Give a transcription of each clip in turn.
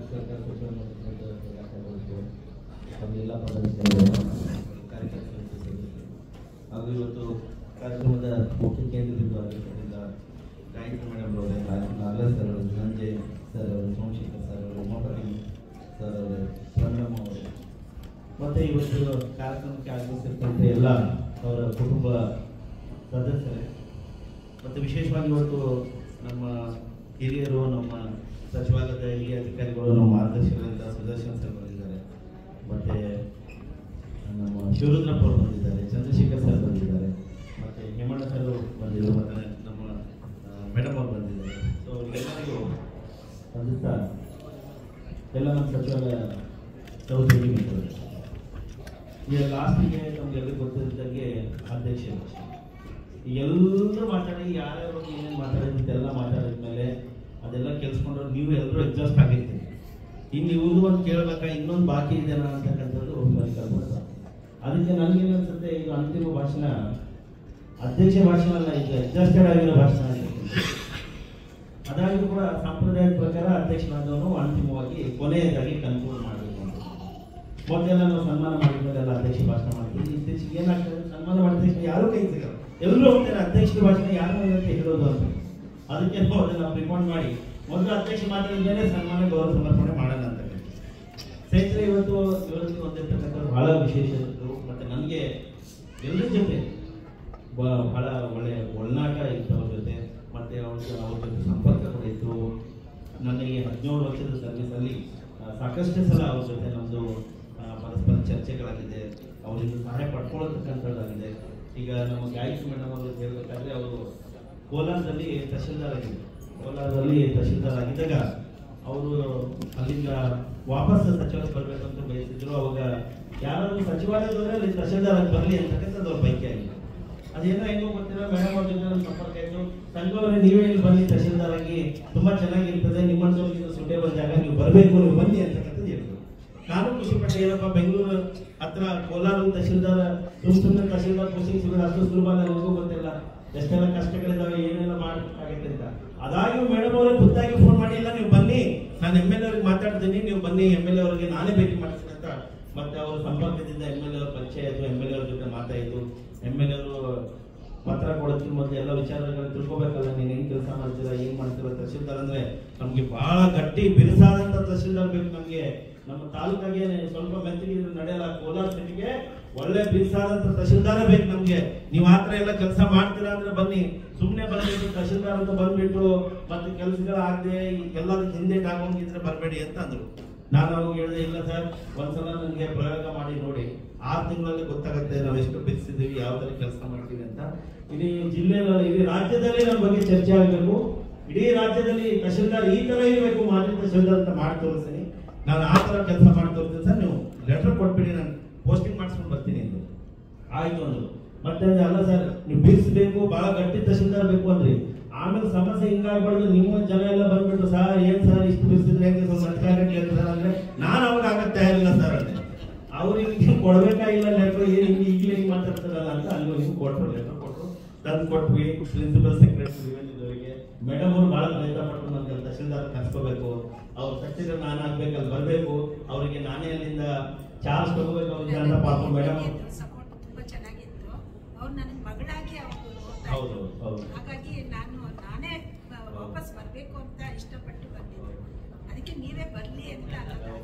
ಸರ್ಕಾರ ತಮ್ಮೆಲ್ಲ ಕಾರ್ಯಕ್ರಮ ಹಾಗೂ ಇವತ್ತು ಕಾರ್ಯಕ್ರಮದ ಮುಖ್ಯ ಕೇಂದ್ರದಿಂದ ಗಾಯತ್ರಿ ಮೇಡಮ್ ಅವರೇ, ನಾಗರಾಜ್ ಸರ್ ಅವರು, ಧನಂಜಯ್ ಸರ್ ಅವರು, ಸೋಮಶೇಖರ್ ಸರ್ ಅವರು, ಉಮಾಪತಿ ಸರ್ ಅವರು, ಚಂದ್ರಮ್ಮ ಅವರು, ಮತ್ತು ಇವತ್ತು ಕಾರ್ಯಕ್ರಮಕ್ಕೆ ಆಗಮಿಸಿರ್ತಂಥ ಎಲ್ಲ ಅವರ ಕುಟುಂಬ ಸದಸ್ಯರೇ, ಮತ್ತು ವಿಶೇಷವಾಗಿ ಇವತ್ತು ನಮ್ಮ ಹಿರಿಯರು, ನಮ್ಮ ಸಚಿವಾಲಯದ ಹಿರಿಯ ಅಧಿಕಾರಿಗಳು, ನಮ್ಮ ಮಾರ್ಗದರ್ಶಕರಿಂದ ಸುದರ್ಶನ್ ಸರ್ ಬಂದಿದ್ದಾರೆ, ಮತ್ತು ನಮ್ಮ ಶಿವರುದ್ರಪ್ಪ ಅವರು ಬಂದಿದ್ದಾರೆ, ಚಂದ್ರಶೇಖರ್ ಸರ್ ಬಂದಿದ್ದಾರೆ, ಮತ್ತು ಹೇಮಣ್ಣ ಸರ್ ಬಂದಿದ್ದಾರೆ, ಮತ್ತು ನಮ್ಮ ಮೇಡಮ್ ಅವರು ಬಂದಿದ್ದಾರೆ. ಸೊ ಎಲ್ಲರಿಗೂ ಬಂದಿದ್ದ ಎಲ್ಲ ನಮ್ಮ ಸಚಿವಾಲಯ ಸಹೋದ್ಯೋಗಿ ಮಿತ್ರರು. ಈಗ ಲಾಸ್ಟಿಗೆ ನಮಗೆಲ್ಲರಿಗೂ ಗೊತ್ತಿದ್ದಂಗೆ ಅಧ್ಯಕ್ಷ ಎಲ್ಲರೂ ಮಾತಾಡಿ ಯಾರ್ಯಾರು ಏನೇನು ಮಾತಾಡಿದ್ದೆಲ್ಲ ಮಾತಾಡಿದ ಮೇಲೆ ಅದೆಲ್ಲ ಕೇಳಿಸ್ಕೊಂಡ್ರೆ ನೀವು ಎಲ್ಲರೂ ಎಕ್ಸಾಸ್ಟ್ ಆಗಿರ್ತೀರಿ. ಇನ್ನು ಇವ್ರದ್ದು ಒಂದು ಕೇಳಬೇಕಾ, ಇನ್ನೊಂದು ಬಾಕಿ ಇದೆನಾ ಅಂತಕ್ಕಂಥದ್ದು ಕಲ್ಪನೆ. ಅದಕ್ಕೆ ನನಗೇನು ಅನ್ಸುತ್ತೆ, ಈಗ ಅಂತಿಮ ಭಾಷಣ ಅಧ್ಯಕ್ಷ ಭಾಷಣ ಅಲ್ಲ, ಈಗ ಎಕ್ಸಾಸ್ಟೆಡ್ ಆಗಿರೋ ಭಾಷಣ ಆಗಿರ್ತೀನಿ. ಅದಾಗಿಯೂ ಕೂಡ ಸಂಪ್ರದಾಯದ ಪ್ರಕಾರ ಅಧ್ಯಕ್ಷನಾದವನು ಅಂತಿಮವಾಗಿ ಕೊನೆಯದಾಗಿ ಕನ್ಕ್ಲೂಡ್ ಮಾಡಬೇಕು ಅಂತ. ಮೊದಲೆಲ್ಲ ನಾವು ಸನ್ಮಾನ ಮಾಡಿದ್ಮೇಲೆಲ್ಲ ಅಧ್ಯಕ್ಷ ಭಾಷಣ ಮಾಡ್ತೀವಿ. ಇತ್ತೀಚೆಗೆ ಏನಾಗ್ತದೆ, ಸನ್ಮಾನ ಮಾಡಿದ ತಕ್ಷಣ ಯಾರೂ ಕೈ ಸಿಗಲ್ಲ, ಎಲ್ಲರೂ ಹೋಗ್ತಾರೆ ಅಧ್ಯಕ್ಷರ ಭಾಷಣ ಯಾರು ಅಂತ ಹೇಳೋದು ಅಂತ. ಅದಕ್ಕೆ ನಾವು ಅದನ್ನು ಪ್ರಿಪೋಂಡ್ ಮಾಡಿ ಮೊದಲು ಅಧ್ಯಕ್ಷ ಮಾತಾಡಿದ ಮೇಲೆ ಸನ್ಮಾನ ಗೌರವ ಸಮರ್ಪಣೆ ಮಾಡೋಣ ಅಂತ. ಸ್ನೇಹಿತರೆ, ಇವತ್ತು ಇವರಲ್ಲಿ ಹೊಂದಿರ್ತಕ್ಕಂಥ ಬಹಳ ವಿಶೇಷ ಇತ್ತು. ಮತ್ತು ನನಗೆ ಎಲ್ಲರ ಜೊತೆ ಬಹಳ ಒಳ್ಳೆಯ ಒಳನಾಟ ಇತ್ತು ಅವ್ರ ಜೊತೆ, ಮತ್ತು ಅವ್ರ ಜೊತೆ ಸಂಪರ್ಕ ಕೂಡ ಇತ್ತು. ನನಗೆ 17 ವರ್ಷದ ಸರ್ವಿಸಲ್ಲಿ ಸಾಕಷ್ಟು ಸಲ ಅವ್ರ ಜೊತೆ ನಮ್ಮದು ಪರಸ್ಪರ ಚರ್ಚೆಗಳಾಗಿದೆ, ಅವರಿಂದ ಸಹಾಯ ಪಡ್ಕೊಳ್ಳತಕ್ಕಂಥದ್ದಾಗಿದೆ. ಈಗ ನಮ್ಮ ಗಾಯತ್ರಿ ಮೇಡಮ್ ಅವರು ಹೇಳಬೇಕಾದ್ರೆ ಅವರು ಕೋಲಾರದಲ್ಲಿ ತಹಶೀಲ್ದಾರ್ ಆಗಿದ್ದಾಗ ಅವರು ಅಲ್ಲಿಂದ ವಾಪಸ್ ಸಚಿವಾಲಯ ಬರಬೇಕಂತ ಬಯಸಿದ್ರು. ಅವಾಗ ಯಾರಾದ್ರೂ ಸಚಿವಾಲಯದವರೇ ಅಲ್ಲಿ ತಹಶೀಲ್ದಾರ್ ಆಗಿ ಬರಲಿ ಅಂತಕ್ಕಂಥದ್ದು ಅವ್ರ ಪೈಕಿ ಆಗಿದೆ. ಅದೇನೋ ಹೆಂಗೋ ಗೊತ್ತಿಲ್ಲ, ಮೇಡಮ್ ಅವ್ರ ಜೊತೆ ಸಂಪರ್ಕ ಆಯಿತು. ಸಂಘವರೇ ನೀವೇ ಇಲ್ಲಿ ಬನ್ನಿ ತಹಶೀಲ್ದಾರ್ ಆಗಿ, ತುಂಬ ಚೆನ್ನಾಗಿರ್ತದೆ, ನಿಮ್ಮಂಥವ್ರಿಗೆ ಸೂಟೇಬಲ್ ಜಾಗ, ನೀವು ಬರಬೇಕು, ನೀವು ಬನ್ನಿ ಅಂತಕ್ಕಂಥದ್ದು ಹೇಳಿದ್ರು. ನಾನು ಖುಷಿಪಟ್ಟೆ, ಏನಪ್ಪ ಬೆಂಗಳೂರು ಹತ್ರ ಕೋಲಾರ ತಹಶೀಲ್ದಾರ್ ಸುಮ್ಮನೆ ತಹಶೀಲ್ದಾರ್ ಪೋಸ್ಟಿಂಗ್ ಸಿಗೋದು ಅಷ್ಟು ಸುಲಭ ಅಲ್ಲ, ನನಗೂ ಗೊತ್ತಿಲ್ಲ ಎಷ್ಟೆಲ್ಲ ಕಷ್ಟಗಳಿದ್ದಾವೆ, ಏನೆಲ್ಲ ಮಾಡಬೇಕಾಗುತ್ತೆ ಅಂತ. ಅದಾಗಿ ಮೇಡಮ್ ಅವರೇ ಖುದ್ದಾಗಿ ಫೋನ್ ಮಾಡಿ, ಇಲ್ಲ ನೀವು ಬನ್ನಿ, ನಾನು ಎಮ್ ಎಲ್ ಅವ್ರಿಗೆ ಮಾತಾಡ್ತೀನಿ, ನೀವು ಬನ್ನಿ, ಎಮ್ ಎಲ್ ಅವರಿಗೆ ನಾನೇ ಭೇಟಿ ಮಾಡ್ತೀನಿ ಅಂತ. ಮತ್ತೆ ಅವರ ಸಂಪರ್ಕದಿಂದ ಎಮ್ ಎಲ್ ಅವ್ರ ಪರಿಚಯ ಆಯಿತು, ಎಮ್ ಎಲ್ ಅವ್ರ ಜೊತೆ ಮಾತಾಯಿತು. ಎಮ್ ಎಲ್ ಅವರು ಪತ್ರ ಕೊಡೋದಕ್ಕೆ ಮೊದಲು ಎಲ್ಲ ವಿಚಾರಗಳನ್ನ ತಿಳ್ಕೊಬೇಕಲ್ಲ, ನೀನು ಹೆಂಗೆ ಕೆಲಸ ಮಾಡ್ತೀರಾ, ಏನು ಮಾಡ್ತೀರಾ. ತಹಶೀಲ್ದಾರ್ ಅಂದರೆ ನಮಗೆ ಭಾಳ ಗಟ್ಟಿ ಬಿರುಸಾದಂಥ ತಹಶೀಲ್ದಾರ್ ಬೇಕು ನಮಗೆ. ನಮ್ಮ ತಾಲೂಕಾಗೆ ಸ್ವಲ್ಪ ಮೆತ್ತಗಿದ್ರೆ ನಡೆಯಲ್ಲ, ಕೋಲಾರ ಸಿಟಿಗೆ ಒಳ್ಳೆ ಬಿರುಸಾದಂಥ ತಹಶೀಲ್ದಾರ ಬೇಕು ನಮಗೆ. ನೀವು ಆ ಥರ ಎಲ್ಲ ಕೆಲಸ ಮಾಡ್ತೀರಾ ಅಂದ್ರೆ ಬನ್ನಿ, ಸುಮ್ಮನೆ ಬಂದ್ಬಿಟ್ಟು ತಹಶೀಲ್ದಾರ್ ಅಂತ ಬಂದ್ಬಿಟ್ಟು ಮತ್ತೆ ಕೆಲಸಗಳಾಗದೆ ಎಲ್ಲದಕ್ಕೆ ಹಿಂದೇಟ್ ಆಗೋಂಗಿದ್ರೆ ಬರಬೇಡಿ ಅಂತ ಅಂದರು. ನಾನು ಅವಾಗ ಹೇಳಿದೆ, ಇಲ್ಲ ಸರ್, ಒಂದ್ಸಲ ನನಗೆ ಪ್ರಯೋಗ ಮಾಡಿ ನೋಡಿ, 6 ತಿಂಗಳಲ್ಲಿ ಗೊತ್ತಾಗುತ್ತೆ ನಾವು ಎಷ್ಟು ಬಿಡಿಸಿದ್ದೀವಿ, ಯಾವ ಥರ ಕೆಲಸ ಮಾಡ್ತೀವಿ ಅಂತ. ಇಡೀ ಜಿಲ್ಲೆಯಲ್ಲಿ, ಇಡೀ ರಾಜ್ಯದಲ್ಲಿ ನಮ್ಮ ಬಗ್ಗೆ ಚರ್ಚೆ ಆಗಬೇಕು. ಇಡೀ ರಾಜ್ಯದಲ್ಲಿ ತಹಶೀಲ್ದಾರ್ ಈ ಥರ ಇರಬೇಕು, ಮಾಜಿ ತಹಶೀಲ್ದಾರ್ ಅಂತ ಮಾಡಿ ತೋರಿಸ್ತೀನಿ, ನಾನು ಆ ಥರ ಕೆಲಸ ಮಾಡಿ ತೋರಿಸ್ತೀನಿ ಸರ್, ನೀವು ಲೆಟರ್ ಕೊಟ್ಬಿಡಿ, ನಾನು ಪೋಸ್ಟಿಂಗ್ ಮಾಡಿಸ್ಕೊಂಡು ಬರ್ತೀನಿ ಅಂತ. ಆಯಿತು ಅಂದರು. ಮತ್ತೆ ಅಲ್ಲ ಸರ್, ನೀವು ಬಿಡಿಸ್ಬೇಕು, ಭಾಳ ಗಟ್ಟಿ ತಹಶೀಲ್ದಾರ್ ಬೇಕು ಅಂದ್ರಿ. ಆಮೇಲೆ ಸಮಸ್ಯೆ ಹಿಂಗಾಗ್ಬಾರ್ದು, ನಿಮ್ಮ ಜನ ಎಲ್ಲ ಬಂದ್ಬಿಟ್ಟು ಸರ್ ಏನು ಸರ್ ಇಷ್ಟು ಬಿಡಿಸಿದ್ರೆ ಹೆಂಗೆ ಸ್ವಲ್ಪ ಅಧಿಕಾರ ಕೇಳ್ತಾರೆ ಅಂದರೆ ನಾನು ಅವಾಗ ಆಗಕ್ಕೆ ತಯಾರಿಲ್ಲ ಸರ್ ಅಂದೆ. ಅವ್ರಿಗೆ ಕೊಡ್ಬೇಕಾಗಿಲ್ಲ ಲೆಟ್ರು, ಏನು ಹಿಂಗೆ ಈಗಲೇ ಹಿಂಗೆ ಮಾತಾಡ್ತಾರಲ್ಲ ಅಂತ ಅಲ್ಲಿ ಹಿಂಗೆ ಕೊಟ್ಟರು, ಲೆಟ್ರ್ ಕೊಟ್ಟರು, ತಂದು ಕೊಟ್ವಿ ಪ್ರಿನ್ಸಿಪಲ್ ಸೆಕ್ರೆಟರಿ ಇವರಿಗೆ. ಮೇಡಮ್ ಅವರು ಭಾಳ ಪ್ರಯತ್ನ ಪಟ್ಟರು, ನನಗೆ ತಹಶೀಲ್ದಾರ್ ಕರ್ಸ್ಕೋಬೇಕು, ಅವ್ರು ಸಚಿವರು ನಾನು ಆಗ್ಬೇಕಲ್ಲಿ ಬರಬೇಕು, ಅವರಿಗೆ ನಾನೇ ಅಲ್ಲಿಂದ ಚಾರ್ಜ್ ತಗೋಬೇಕು ಅವ್ರಿಗೆ ಅಂತ. ಪಾಪ ಮೇಡಮ್ ಸಪೋರ್ಟ್ ತುಂಬಾ ಚೆನ್ನಾಗಿತ್ತು. ಅವ್ರು ನನಗೆ ಮಗಳಾಗಿ ಹೌದು ಹೌದು, ಹಾಗಾಗಿ ನಾನೇ ವಾಪಸ್ ಬರಬೇಕು ಅಂತ ಇಷ್ಟಪಟ್ಟು ಬಂದಿದ್ದೆ. ಅದಕ್ಕೆ ನೀವೇ ಬರಲಿ ಅಂತ.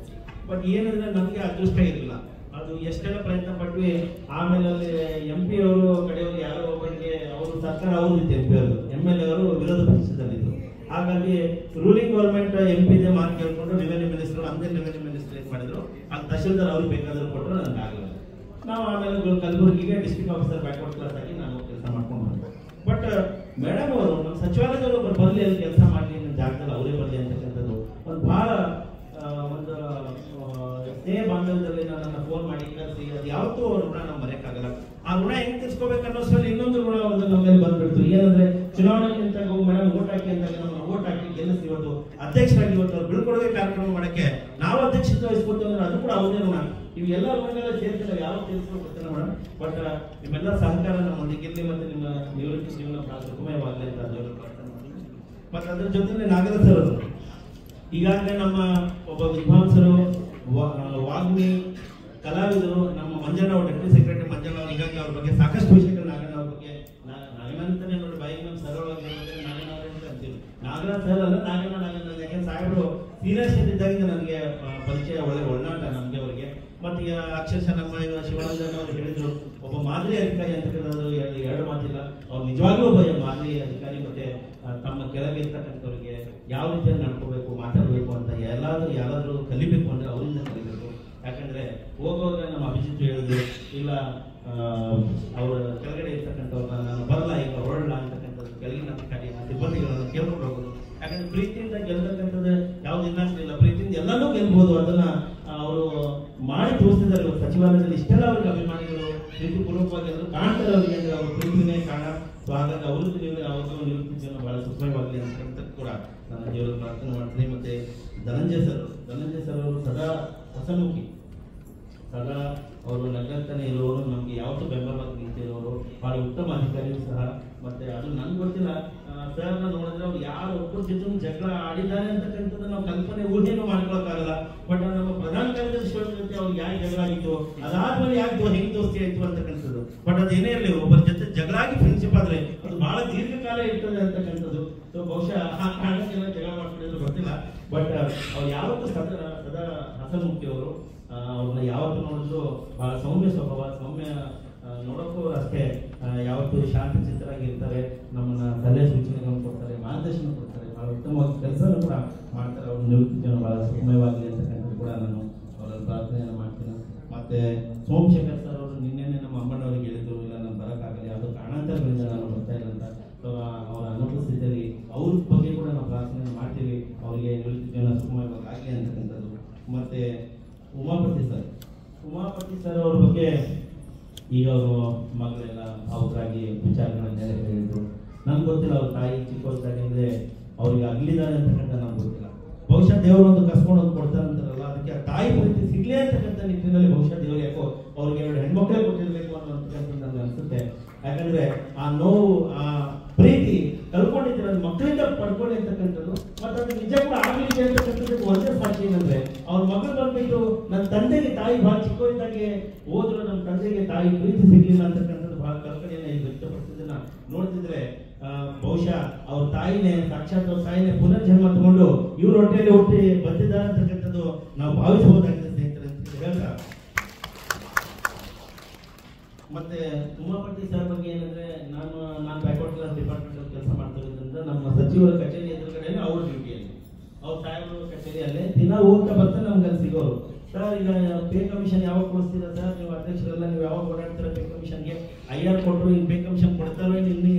ಬಟ್ ಏನಂದ್ರೆ ನಮಗೆ ಅದೃಷ್ಟ ಇರಲಿಲ್ಲ, ಅದು ಎಷ್ಟೆಲ್ಲ ಪ್ರಯತ್ನ ಪಟ್ವಿ. ಆಮೇಲೆ ಅಲ್ಲಿ MP ಅವರು ಕಡೆಯವರು ಯಾರೋ ಒಬ್ಬರಿಗೆ ಅವರು ಸರ್ಕಾರ ಅವರು ಇತ್ತು, MP ಅವರು, MLA ಅವರು ವಿರೋಧ ಪಕ್ಷದಲ್ಲಿದ್ದರು. ಹಾಗಾಗಿ ರೂಲಿಂಗ್ ಗೌರ್ಮೆಂಟ್ MP ಇದೆ ಮಾರ್ಕ್ ಕೇಳ್ಕೊಂಡು ರೆವೆನ್ಯೂ ಮಿನಿಸ್ಟರ್, ಅಂದೇ ರೆವೆನ್ಯೂ ಮಿನಿಸ್ಟರ್ ಏನ್ ಮಾಡಿದ್ರು, ಅಲ್ಲಿ ತಹಶೀಲ್ದಾರ್ ಅವ್ರಿಗೆ ಬೇಕಾದ್ರೂ ಕೊಟ್ಟರು, ನನಗೆ ಆಗಲ್ಲ. ನಾವು ಆಮೇಲೆ ಕಲಬುರಗಿಗೆ ಡಿಸ್ಟ್ರಿಕ್ಟ್ ಆಫೀಸರ್ ಬ್ಯಾಕ್ವರ್ಡ್ ಕ್ಲಾಸ್ ಆಗಿ ನಾನು ಕೆಲಸ ಮಾಡ್ಕೊಂಡು ಬಂದೆ. ಬಟ್ ಮೇಡಮ್ ಅವರು ನಮ್ಮ ಸಚಿವಾಲಯದವರು ಬರಲಿ, ಅಲ್ಲಿ ಕೆಲಸ ಮಾಡಲಿ, ನನ್ನ ಜಾಗದಲ್ಲಿ ಅವರೇ ಬರಲಿ ಅಂತಕ್ಕಂಥದ್ದು ಒಂದು ಭಾಳ ಒಂದು ಸ್ನೇಹ ಬಾಂಧವ್ಯದಲ್ಲಿ ನನ್ನನ್ನು ಫೋನ್ ಮಾಡಿ ಕರೆಸಿ, ಅದು ಯಾವತ್ತೂ ಋಣ ನಾವು ಮರೆಯಕ್ಕಾಗಲ್ಲ. ಆ ಋಣ ಹೆಂಗೆ ತಿರ್ಸ್ಕೋಬೇಕು ಅನ್ನೋಷ್ಟರಲ್ಲಿ ಇನ್ನೊಂದು ಋಣ ಒಂದು ನಮ್ಮ ಮೇಲೆ ಬಂದ್ಬಿಡ್ತು. ಏನಂದ್ರೆ ಚುನಾವಣೆ ನಿಂತಾಗ ಮೇಡಮ್ ಓಟ್ ಹಾಕಿ ಅಂದಾಗ ನಮ್ಮನ್ನು ಓಟ್ ಹಾಕಿ ಗೆಲ್ಲಿಸಿ ಇವತ್ತು ಅಧ್ಯಕ್ಷರಾಗಿ ಇವತ್ತು ಅವ್ರು ಬೀಳ್ಕೊಡುಗೆ ಕಾರ್ಯಕ್ರಮ ಮಾಡಕ್ಕೆ ನಾವು ಅಧ್ಯಕ್ಷತೆ ವಹಿಸ್ಕೊಡ್ತೀವಿ ಅಂದ್ರೆ ಅದು ಕೂಡ ಅವರೇ ಋಣ. ಇವೆಲ್ಲ ಋಣಗಳೆಲ್ಲ ಸೇರ್ತಿಲ್ಲ, ಯಾವ ತೀರಿಸ್ಕೊಂಡು ಗೊತ್ತಿಲ್ಲ ಮೇಡಮ್. ಬಟ್ ನಿಮ್ಮೆಲ್ಲ ಸಹಕಾರ ನಮ್ಮೊಂದಿಗಿರಲಿ, ಮತ್ತೆ ನಿಮ್ಮ ನಿವೃತ್ತಿ ಜೀವನ ಸುಖಮಯವಾಗಲಿ ಅಂತ ದೇವರ ಪ್ರಾರ್ಥನೆ ಮಾಡಿ. ಮತ್ತು ಅದ್ರ ಜೊತೆಲೆ ನಾಗರಾಜ್ ಸರ್ ಅವರು ಈಗಾಗಲೇ ನಮ್ಮ ಒಬ್ಬ ವಿದ್ವಾಂಸರು, ವಾಗ್ಮಿ, ಕಲಾವಿದರು, ನಮ್ಮ ಮಂಜಣ್ಣ ಅವರು, ಡೆಪ್ಯೂಟಿ ಸೆಕ್ರೆಟರಿ ಮಂಜಣ್ಣ ಅವರು, ಈಗಾಗಲೇ ಅವ್ರ ಬಗ್ಗೆ ಸಾಕಷ್ಟು ವಿಷಯಗಳು ನಾಗಣ್ಣ ಅವ್ರ ಬಗ್ಗೆ, ನಾಗಣ್ಣ ಅಂತಾನೆ ನೋಡಿ ಬಾಯಿಗೆ ನಮ್ಮ ಸರಳವಾಗಿ ನಾಗಣ್ಣ ಅವರೇ ಅಂತ ಅಂತೀವಿ. ನಾಗರಾಜ್ ಸರ್ ಅಲ್ಲ, ನಾಗಣ್ಣ ಯಾಕೆಂದ್ರೆ ಸಾಹೇಬರು ಸೀನಿಯರ್ಸ್ ಇದ್ದಾಗಿಂದ ನನಗೆ ಪರಿಚಯ, ಒಳ್ಳೆ ಒಡನಾಟ ನಮಗೆ ಅವರಿಗೆ. ಮತ್ತೆ ಈಗ ಅಕ್ಷರಶಃ ನಮ್ಮ ಶಿವಾನಂದನ್ ಅವರು ಹೇಳಿದ್ರು, ಒಬ್ಬ ಮಾದರಿ ಅಧಿಕಾರಿ ಅಂತ ಹೇಳಿದ್ರು, ಎರಡು ಮಾತಿಲ್ಲ. ಅವ್ರು ನಿಜವಾಗ್ಲೂ ಒಬ್ಬ ಮಾದರಿ ಅಧಿಕಾರಿ. ಮತ್ತೆ ತಮ್ಮ ಕೆಳಗೆ ಇರ್ತಕ್ಕಂಥವ್ರಿಗೆ ಯಾವ ರೀತಿಯಲ್ಲಿ ನಡ್ಕೋಬೇಕು, ಮಾತಾಡಬೇಕು ಅಂತ ಯಾರಾದ್ರೂ ಕಲಿಬೇಕು ಅಂದ್ರೆ ಅವರಿಂದ ಕಲಿಬೇಕು. ಯಾಕಂದ್ರೆ ಹೋಗುವಾಗ ನಮ್ಮ ಅಭಿಜಿತ್ ಹೇಳಿದ್ರು, ಇಲ್ಲ ಅವ್ರ ಕೆಳಗಡೆ ಇರ್ತಕ್ಕಂಥವ್ರನ್ನ ನಾನು ಬರಲ್ಲ, ಈಗ ಹೊರಡಲ್ಲ ಅಂತಕ್ಕಂಥದ್ದು ಕೆಳಗಿನ ಅಧಿಕಾರಿ ಸಿಬ್ಬಂದಿಗಳನ್ನು ಕೇಳ್ಕೊಂಡು ಹೋಗೋದು. ಯಾಕಂದ್ರೆ ಪ್ರೀತಿಯಿಂದ ಗೆಲ್ತಕ್ಕಂಥದ್ದು ಯಾವ್ದು ಇಲ್ಲ, ಪ್ರೀತಿಯಿಂದ ಎಲ್ಲನೂ ಗೆಲ್ಬಹುದು. ಅದನ್ನ ಅವರು ಮಾಡಿ ತೋರಿಸಿದ್ದಾರೆ. ಸಚಿವಾಲಯದಲ್ಲಿ ಇಷ್ಟೆಲ್ಲ ಅವ್ರಿಗೆ ಅಭಿಮಾನಿಗಳು ಪ್ರೀತಿಪೂರ್ವಕವಾಗಿ ಎಲ್ಲರೂ ಕಾಣ್ತಾರೆ ಅವರಿಗೆ, ಅಂದ್ರೆ ಅವ್ರ ಪ್ರೀತಿನೇ ಕಾರಣ. ಸೊ ಹಾಗಾಗಿ ಅವ್ರದ್ದು ನಿವೃತ್ತಿ ಜೀವನ ಬಹಳ ಸುಖಮಯವಾಗಲಿ ಅಂತ ಕೂಡ ನಾನು ದೇವರ ಪ್ರಾರ್ಥನೆ ಮಾಡ್ತೀನಿ. ಮತ್ತೆ ಧನಂಜಯ ಸರ್ ಅವರು ಸದಾ ಹಸಮುಖಿ, ಸದಾ ಅವರು ನಗಂತಾನೆ ಇರೋರು, ನಮ್ಗೆ ಯಾವತ್ತೂ ಬೆಂಬಲವಾಗಿ ನಿಂತಿರೋರು, ಬಹಳ ಉತ್ತಮ ಅಧಿಕಾರಿಯೂ ಸಹ. ಮತ್ತೆ ಅದು ನನ್ಗೆ ಗೊತ್ತಿಲ್ಲ, ಸರ್ನ ನೋಡಿದ್ರೆ ಅವ್ರು ಯಾರು ಒಬ್ಬರ ಜೊತೆ ಜಗಳ ಆಡಿದ್ದಾರೆ ಅಂತಕ್ಕಂಥದ್ದು ನಾವು ಕಲ್ಪನೆ ಊಹೆನೂ ಮಾಡ್ಕೊಳಕ್ಕಾಗಲ್ಲ. ಬಟ್ ನಮ್ಮ ಪ್ರಧಾನ ಕಾರ್ಯದರ್ಶಿ ಜೊತೆ ಅವ್ರಿಗೆ ಯಾಕೆ ಜಗಳ ಆಗಿತ್ತು, ಅದಾದ್ಮೇಲೆ ಯಾಕೆ ಹೆಂಗ್ ದೋಸ್ತಿ ಆಯ್ತು ಅಂತಕ್ಕಂಥದ್ದು. ಬಟ್ ಅದೇನೇ ಇರಲಿ, ಒಬ್ಬರ ಜೊತೆ ಜಗಳ ಆಗಿ ಫ್ರೆಂಡ್ಶಿಪ್ ಆದ್ರೆ ಅದು ಬಹಳ ದೀರ್ಘಕಾಲ ಇರ್ತದೆ ಅಂತಕ್ಕಂಥದ್ದು. ಸೊ ಬಹುಶಃ ಆ ಕಾರಣಕ್ಕೆಲ್ಲ ಜಗಳ ಮಾಡ್ಕೊಂಡಿದ್ರು ಗೊತ್ತಿಲ್ಲ. ಬಟ್ ಅವ್ರು ಯಾವತ್ತೂ ಸದಾ ಹಸನ್ಮುಖಿ ಅವರು. ಅವ್ರನ್ನ ಯಾವತ್ತು ನೋಡಿದ್ರು ಬಹಳ ಸೌಮ್ಯ ಸ್ವಭಾವ, ಸೌಮ್ಯ ನೋಡೋಕ್ಕೂ ಅಷ್ಟೇ ಯಾವತ್ತೂ ಶಾಂತ ಚಿತ್ತರಾಗಿರ್ತಾರೆ. ನಮ್ಮನ್ನ ಸಲಹೆ ಸೂಚನೆಗಳನ್ನು ಕೊಡ್ತಾರೆ, ಮಾರ್ಗದರ್ಶನ ಕೊಡ್ತಾರೆ, ಬಹಳ ಉತ್ತಮವಾಗಿ ಕೆಲಸನೂ ಕೂಡ ಮಾಡ್ತಾರೆ. ಅವ್ರ ನಿವೃತ್ತಿ ಜೀವನ ಬಹಳ ಸುಖಮಯವಾಗಲಿ ಅಂತಕ್ಕಂಥದ್ದು ಕೂಡ ನಾನು ಅವರ ಪ್ರಾರ್ಥನೆಯನ್ನು ಮಾಡ್ತೀನಿ. ಮತ್ತೆ ಸೋಮಶೇಖರ್ ಸರ್ ಅವರು ನಿನ್ನೆ ನಮ್ಮ ಅಮ್ಮನವರಿಗೆ ಹೇಳಿದ್ರು, ಇಲ್ಲ ನಾನು ಬರೋಕ್ಕಾಗಲ್ಲ, ಯಾವುದೋ ಕಾರಣಾಂತರಗಳಿಂದ ನಾನು ಬರ್ತಾ ಇಲ್ಲ ಅಂತ. ಸೊ ಅವರ ಅನುಪಸ್ಥಿತಿಯಲ್ಲಿ ಅವ್ರ ಬಗ್ಗೆ ಕೂಡ ನಾವು ಪ್ರಾರ್ಥನೆಯನ್ನು ಮಾಡ್ತೀವಿ, ಅವರಿಗೆ ನಿವೃತ್ತಿ ಜೀವನ ಸುಖಮಯವಾಗಿ ಆಗಲಿ ಅಂತಕ್ಕಂಥದ್ದು. ಮತ್ತೆ ಉಮಾಪತಿ ಸರ್ ಅವ್ರ ಬಗ್ಗೆ ಈಗ ಅವರು ಮಗಳೆಲ್ಲ ಅವರಾಗಿ ವಿಚಾರಗಳನ್ನೆಲ್ಲ ಹೇಳಿದ್ರು. ನನ್ಗೆ ಗೊತ್ತಿಲ್ಲ, ಅವ್ರ ತಾಯಿ ಚಿಕ್ಕವರಾಗಿದ್ರೆ ಅವ್ರಿಗೆ ಅಗಲಿದ್ದಾರೆ ಅಂತಕ್ಕಂಥ ನಮ್ಗೆ ಗೊತ್ತಿಲ್ಲ. ಬಹುಶಃ ದೇವರು ಒಂದು ಕಸ್ಕೊಂಡು ಕೊಡ್ತಾರೆ ಅಂತಾರಲ್ಲ, ಅದಕ್ಕೆ ಆ ತಾಯಿ ಪ್ರೀತಿ ಸಿಗ್ಲಿ ಅಂತಕ್ಕಂಥ ನಿಟ್ಟಿನಲ್ಲಿ ಬಹುಶಃ ದೇವರು ಯಾಕೋ ಅವ್ರಿಗೆ ಎರಡು ಹೆಣ್ಮಕ್ಳೇ ಕೊಟ್ಟಿರ್ಬೇಕು ಅನ್ನೋಂಥದ್ದು ನನಗೆ ಅನ್ಸುತ್ತೆ. ಯಾಕಂದ್ರೆ ಆ ನೋವು, ಆ ಪ್ರೀತಿ ಕಳ್ಕೊಂಡಿದ್ರೆ ಅದು ಮಕ್ಕಳಿಂದ ಪಡ್ಕೊಳ್ಳಿ ಅಂತಕ್ಕಂಥದ್ದು. ಮತ್ತೆ ಅದು ನಿಜ ಕೂಡ ಆಗಲಿಕ್ಕೆ ಅಂತಕ್ಕಂಥದ್ದು ಒಂದೇ ಸಾಕ್ಷಿ ಏನಂದ್ರೆ, ಅವ್ರ ಮಗಳು ಬಂದ್ಬಿಟ್ಟು ನನ್ನ ತಂದೆಗೆ ತಾಯಿ ಬಹಳ ಚಿಕ್ಕವರಿದ್ದಾಗೆ ಹೋದ್ರು, ನಮ್ಮ ತಂದೆಗೆ ತಾಯಿ ಪ್ರೀತಿ ಸಿಗ್ಲಿಲ್ಲ ಅಂತಕ್ಕಂಥದ್ದು ಬಹಳ ಕಲ್ಪನೆಯನ್ನ ಇಲ್ಲಿ ವ್ಯಕ್ತಪಡಿಸಿದ್ದನ್ನ ನೋಡ್ತಿದ್ರೆ ಬಹುಶಃ ಅವ್ರ ತಾಯಿನೇ, ಸಾಕ್ಷಾತ್ ಅವ್ರ ತಾಯಿನೇ ಪುನರ್ಜನ್ಮ ತಗೊಂಡು ಇವ್ರ ಹೊಟ್ಟೆಯಲ್ಲಿ ಹುಟ್ಟಿ ಬಂದಿದ್ದಾರೆ ಅಂತಕ್ಕಂಥದ್ದು ನಾವು ಭಾವಿಸಬಹುದಾಗಿದೆ ಸ್ನೇಹಿತರೆ ಅಂತ ಹೇಳ್ತಾ. ಮತ್ತೆ ಉಮಾಪತಿ ಸರ್ ಬಗ್ಗೆ ಏನಂದ್ರೆ, ನಾನು ಬ್ಯಾಕ್ವರ್ಡ್ ಕ್ಲಾಸ್ ಡಿಪಾರ್ಟ್ಮೆಂಟ್ ಅಲ್ಲಿ ಕೆಲಸ ಮಾಡ್ತಿರೋದ್ರಿಂದ ನಮ್ಮ ಸಚಿವರ ಕಚೇರಿ ಎದುರುಗಡೆ ಅವ್ರ ಡ್ಯೂಟಿಯಲ್ಲಿ, ಅವ್ರ ಸಾಹೇಬರ ಕಚೇರಿಯಲ್ಲೇ ದಿನ ಹೋಗ್ತಾ ಬರ್ತಾ ನಮ್ಗೆ ಅಲ್ಲಿ ಸಿಗೋರು. ಸರ್ ಈಗ ಪೇ ಕಮಿಷನ್ ಯಾವಾಗ ಕೊಡಿಸ್ತೀರಾ ಸರ್, ನೀವು ಅಧ್ಯಕ್ಷರೆಲ್ಲ ನೀವು ಯಾವಾಗ ಓಡಾಡ್ತೀರಾ ಪೇ ಕಮಿಷನ್ಗೆ, ಐಆರ್ ಕೊಟ್ಟರು ಇನ್ನು ಪೇ ಕಮಿಷನ್ ಕೊಡ್ತಾರೋ, ಇನ್ನು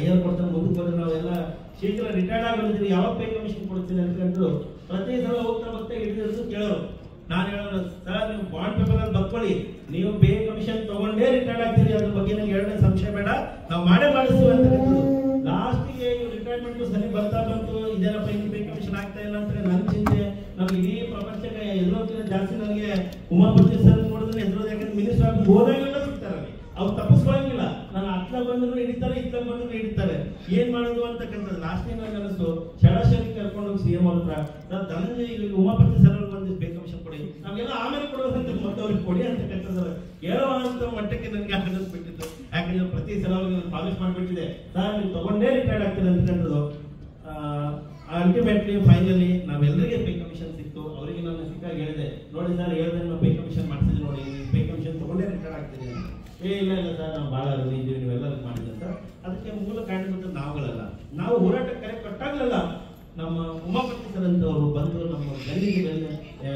ಐಆರ್ ಕೊಡ್ತಾರೆ ಮುಂದಕ್ಕೆ ಹೋದ್ರೆ ನಾವೆಲ್ಲ ಶೀಘ್ರ ರಿಟೈರ್ಡ್ ಆಗಿದ್ರೆ ಯಾವಾಗ ಪೇ ಕಮಿಷನ್ ಕೊಡ್ತೀರಿ ಅಂತಂದ್ರು ಪ್ರತಿ ಸಲ ಹೋಗ್ತಾ ಬರ್ತಾ ಹಿಡಿದಿರೋದು ಕೇಳೋರು. ನಾನು ಹೇಳೋಣ, ಸರ್ ನೀವು ಬಾಂಡ್ ಪೇಪರ್ ಅಲ್ಲಿ ಬರ್ಕೊಳ್ಳಿ, ನೀವು ಪೇ ಕಮಿಷನ್ ತಗೊಂಡೇ ರಿಟೈರ್ಡ್ ಆಗ್ತೀರಿ, ಅದ್ರ ಬಗ್ಗೆ ನನಗೆ ಎರಡನೇ ಸಂಶಯ ಬೇಡ, ನಾವು ಮಾಡೇ ಮಾಡಿಸ್ತೀವಿ ಅಂತಕ್ಕಂಥದ್ದು. ಲಾಸ್ಟಿಗೆ ರಿಟೈರ್ಮೆಂಟ್ ಸರಿ ಬರ್ತಾ ಬಂತು, ಇದೇನಪ್ಪ ಇನ್ನು ಪೇ ಕಮಿಷನ್ ಆಗ್ತಾ ಇಲ್ಲ ಅಂತ ನನ್ನ ಚಿಂತೆ. ನಮ್ಗೆ ಇಡೀ ಪ್ರಪಂಚಕ್ಕೆ ಎದುರೋಕ್ಕಿಂತ ಜಾಸ್ತಿ ನನಗೆ ಉಮಾಪತಿ ಸರ್ ನೋಡಿದ್ರೆ ಎದುರೋದು. ಯಾಕಂದ್ರೆ ಮಿನಿಸ್ಟರ್ ಆಗಿ ಹೋದಾಗೆಲ್ಲ ಸಿಗ್ತಾರೆ, ಅವ್ರು ತಪ್ಪಿಸ್ಕೊಳ್ಳಂಗಿಲ್ಲ. ನಾನು ಅತ್ಲಾಗ ಬಂದ್ರು ಹಿಡಿತಾರೆ, ಇತ್ಲಾಗ ಬಂದ್ರು ಹಿಡಿತಾರೆ, ಏನ್ ಮಾಡೋದು ಅಂತಕ್ಕಂಥದ್ದು. ಲಾಸ್ಟ್ ಟೈಮ್ ನನಗೆ ಅನಿಸ್ತು, ಶರಾಶರಿ ಕರ್ಕೊಂಡು ಹೋಗಿ ಸಿಎಂ ಹತ್ರ, ಧನಂಜಯ ಈಗ ಉಮಾಪತಿ ಸರ್ ಬಂದಿದ್ದು ಪೇ ಕಮಿಷನ್ ಕೊಡಿ, ನಮ್ಗೆಲ್ಲ ಆಮೇಲೆ ಕೊಡೋದಂತ ಮತ್ತೆ ಅವ್ರಿಗೆ ಕೊಡಿ ಅಂತಕ್ಕಂಥದ್ದು ಹೇಳುವಂತ ಮಟ್ಟಕ್ಕೆ ನನಗೆ ಅನ್ನಿಸ್ಬಿಟ್ಟಿತ್ತು. ಯಾಕಂದ್ರೆ ಪ್ರತಿ ಸಲ ಅವ್ರಿಗೆ ನಾನು ಪ್ರಾಮಿಸ್ ಮಾಡ್ಬಿಟ್ಟಿದೆ, ಸರ್ ನೀವು ತಗೊಂಡೇ ರಿಟೈರ್ಡ್ ಆಗ್ತೀರಿ ಅಂತಕ್ಕಂಥದ್ದು. ಅಲ್ಟಿಮೇಟ್ಲಿ ಫೈನಲಿ ನಾವೆಲ್ಲರಿಗೆ ಪೇ ಕಮಿಷನ್ ಸಿಕ್ತು. ಅವರಿಗೆ ನಾನು ಸಿಕ್ಕಾಗ ಹೇಳಿದೆ, ನೋಡಿ ಸರ್ ಹೇಳಿದ್ರೆ ನಾವು ಪೇ ಕಮಿಷನ್ ಮಾಡ್ತಿದ್ವಿ, ನೋಡಿ ಪೇ ಕಮಿಷನ್ ತಗೊಂಡೇ ರಿಟೈರ್ಡ್ ಆಗ್ತಿದೆ. ಇಲ್ಲ ಸರ್ ನಾವು ಭಾಳ ಇದ್ದೀವಿ, ನೀವೆಲ್ಲರೂ ಮಾಡಿದ್ರೆ ಸರ್. ಅದಕ್ಕೆ ಮೂಲ ಕಾರಣಗಳು ನಾವುಗಳಲ್ಲ, ನಾವು ಹೋರಾಟ ಕರೆ ಕೊಟ್ಟಾಗಲಲ್ಲ ನಮ್ಮ ಉಮಾಪತಿ ಸರ್ ಅಂತವರು ಬಂದು ನಮ್ಮ ಗಲ್ಲಿಗೆ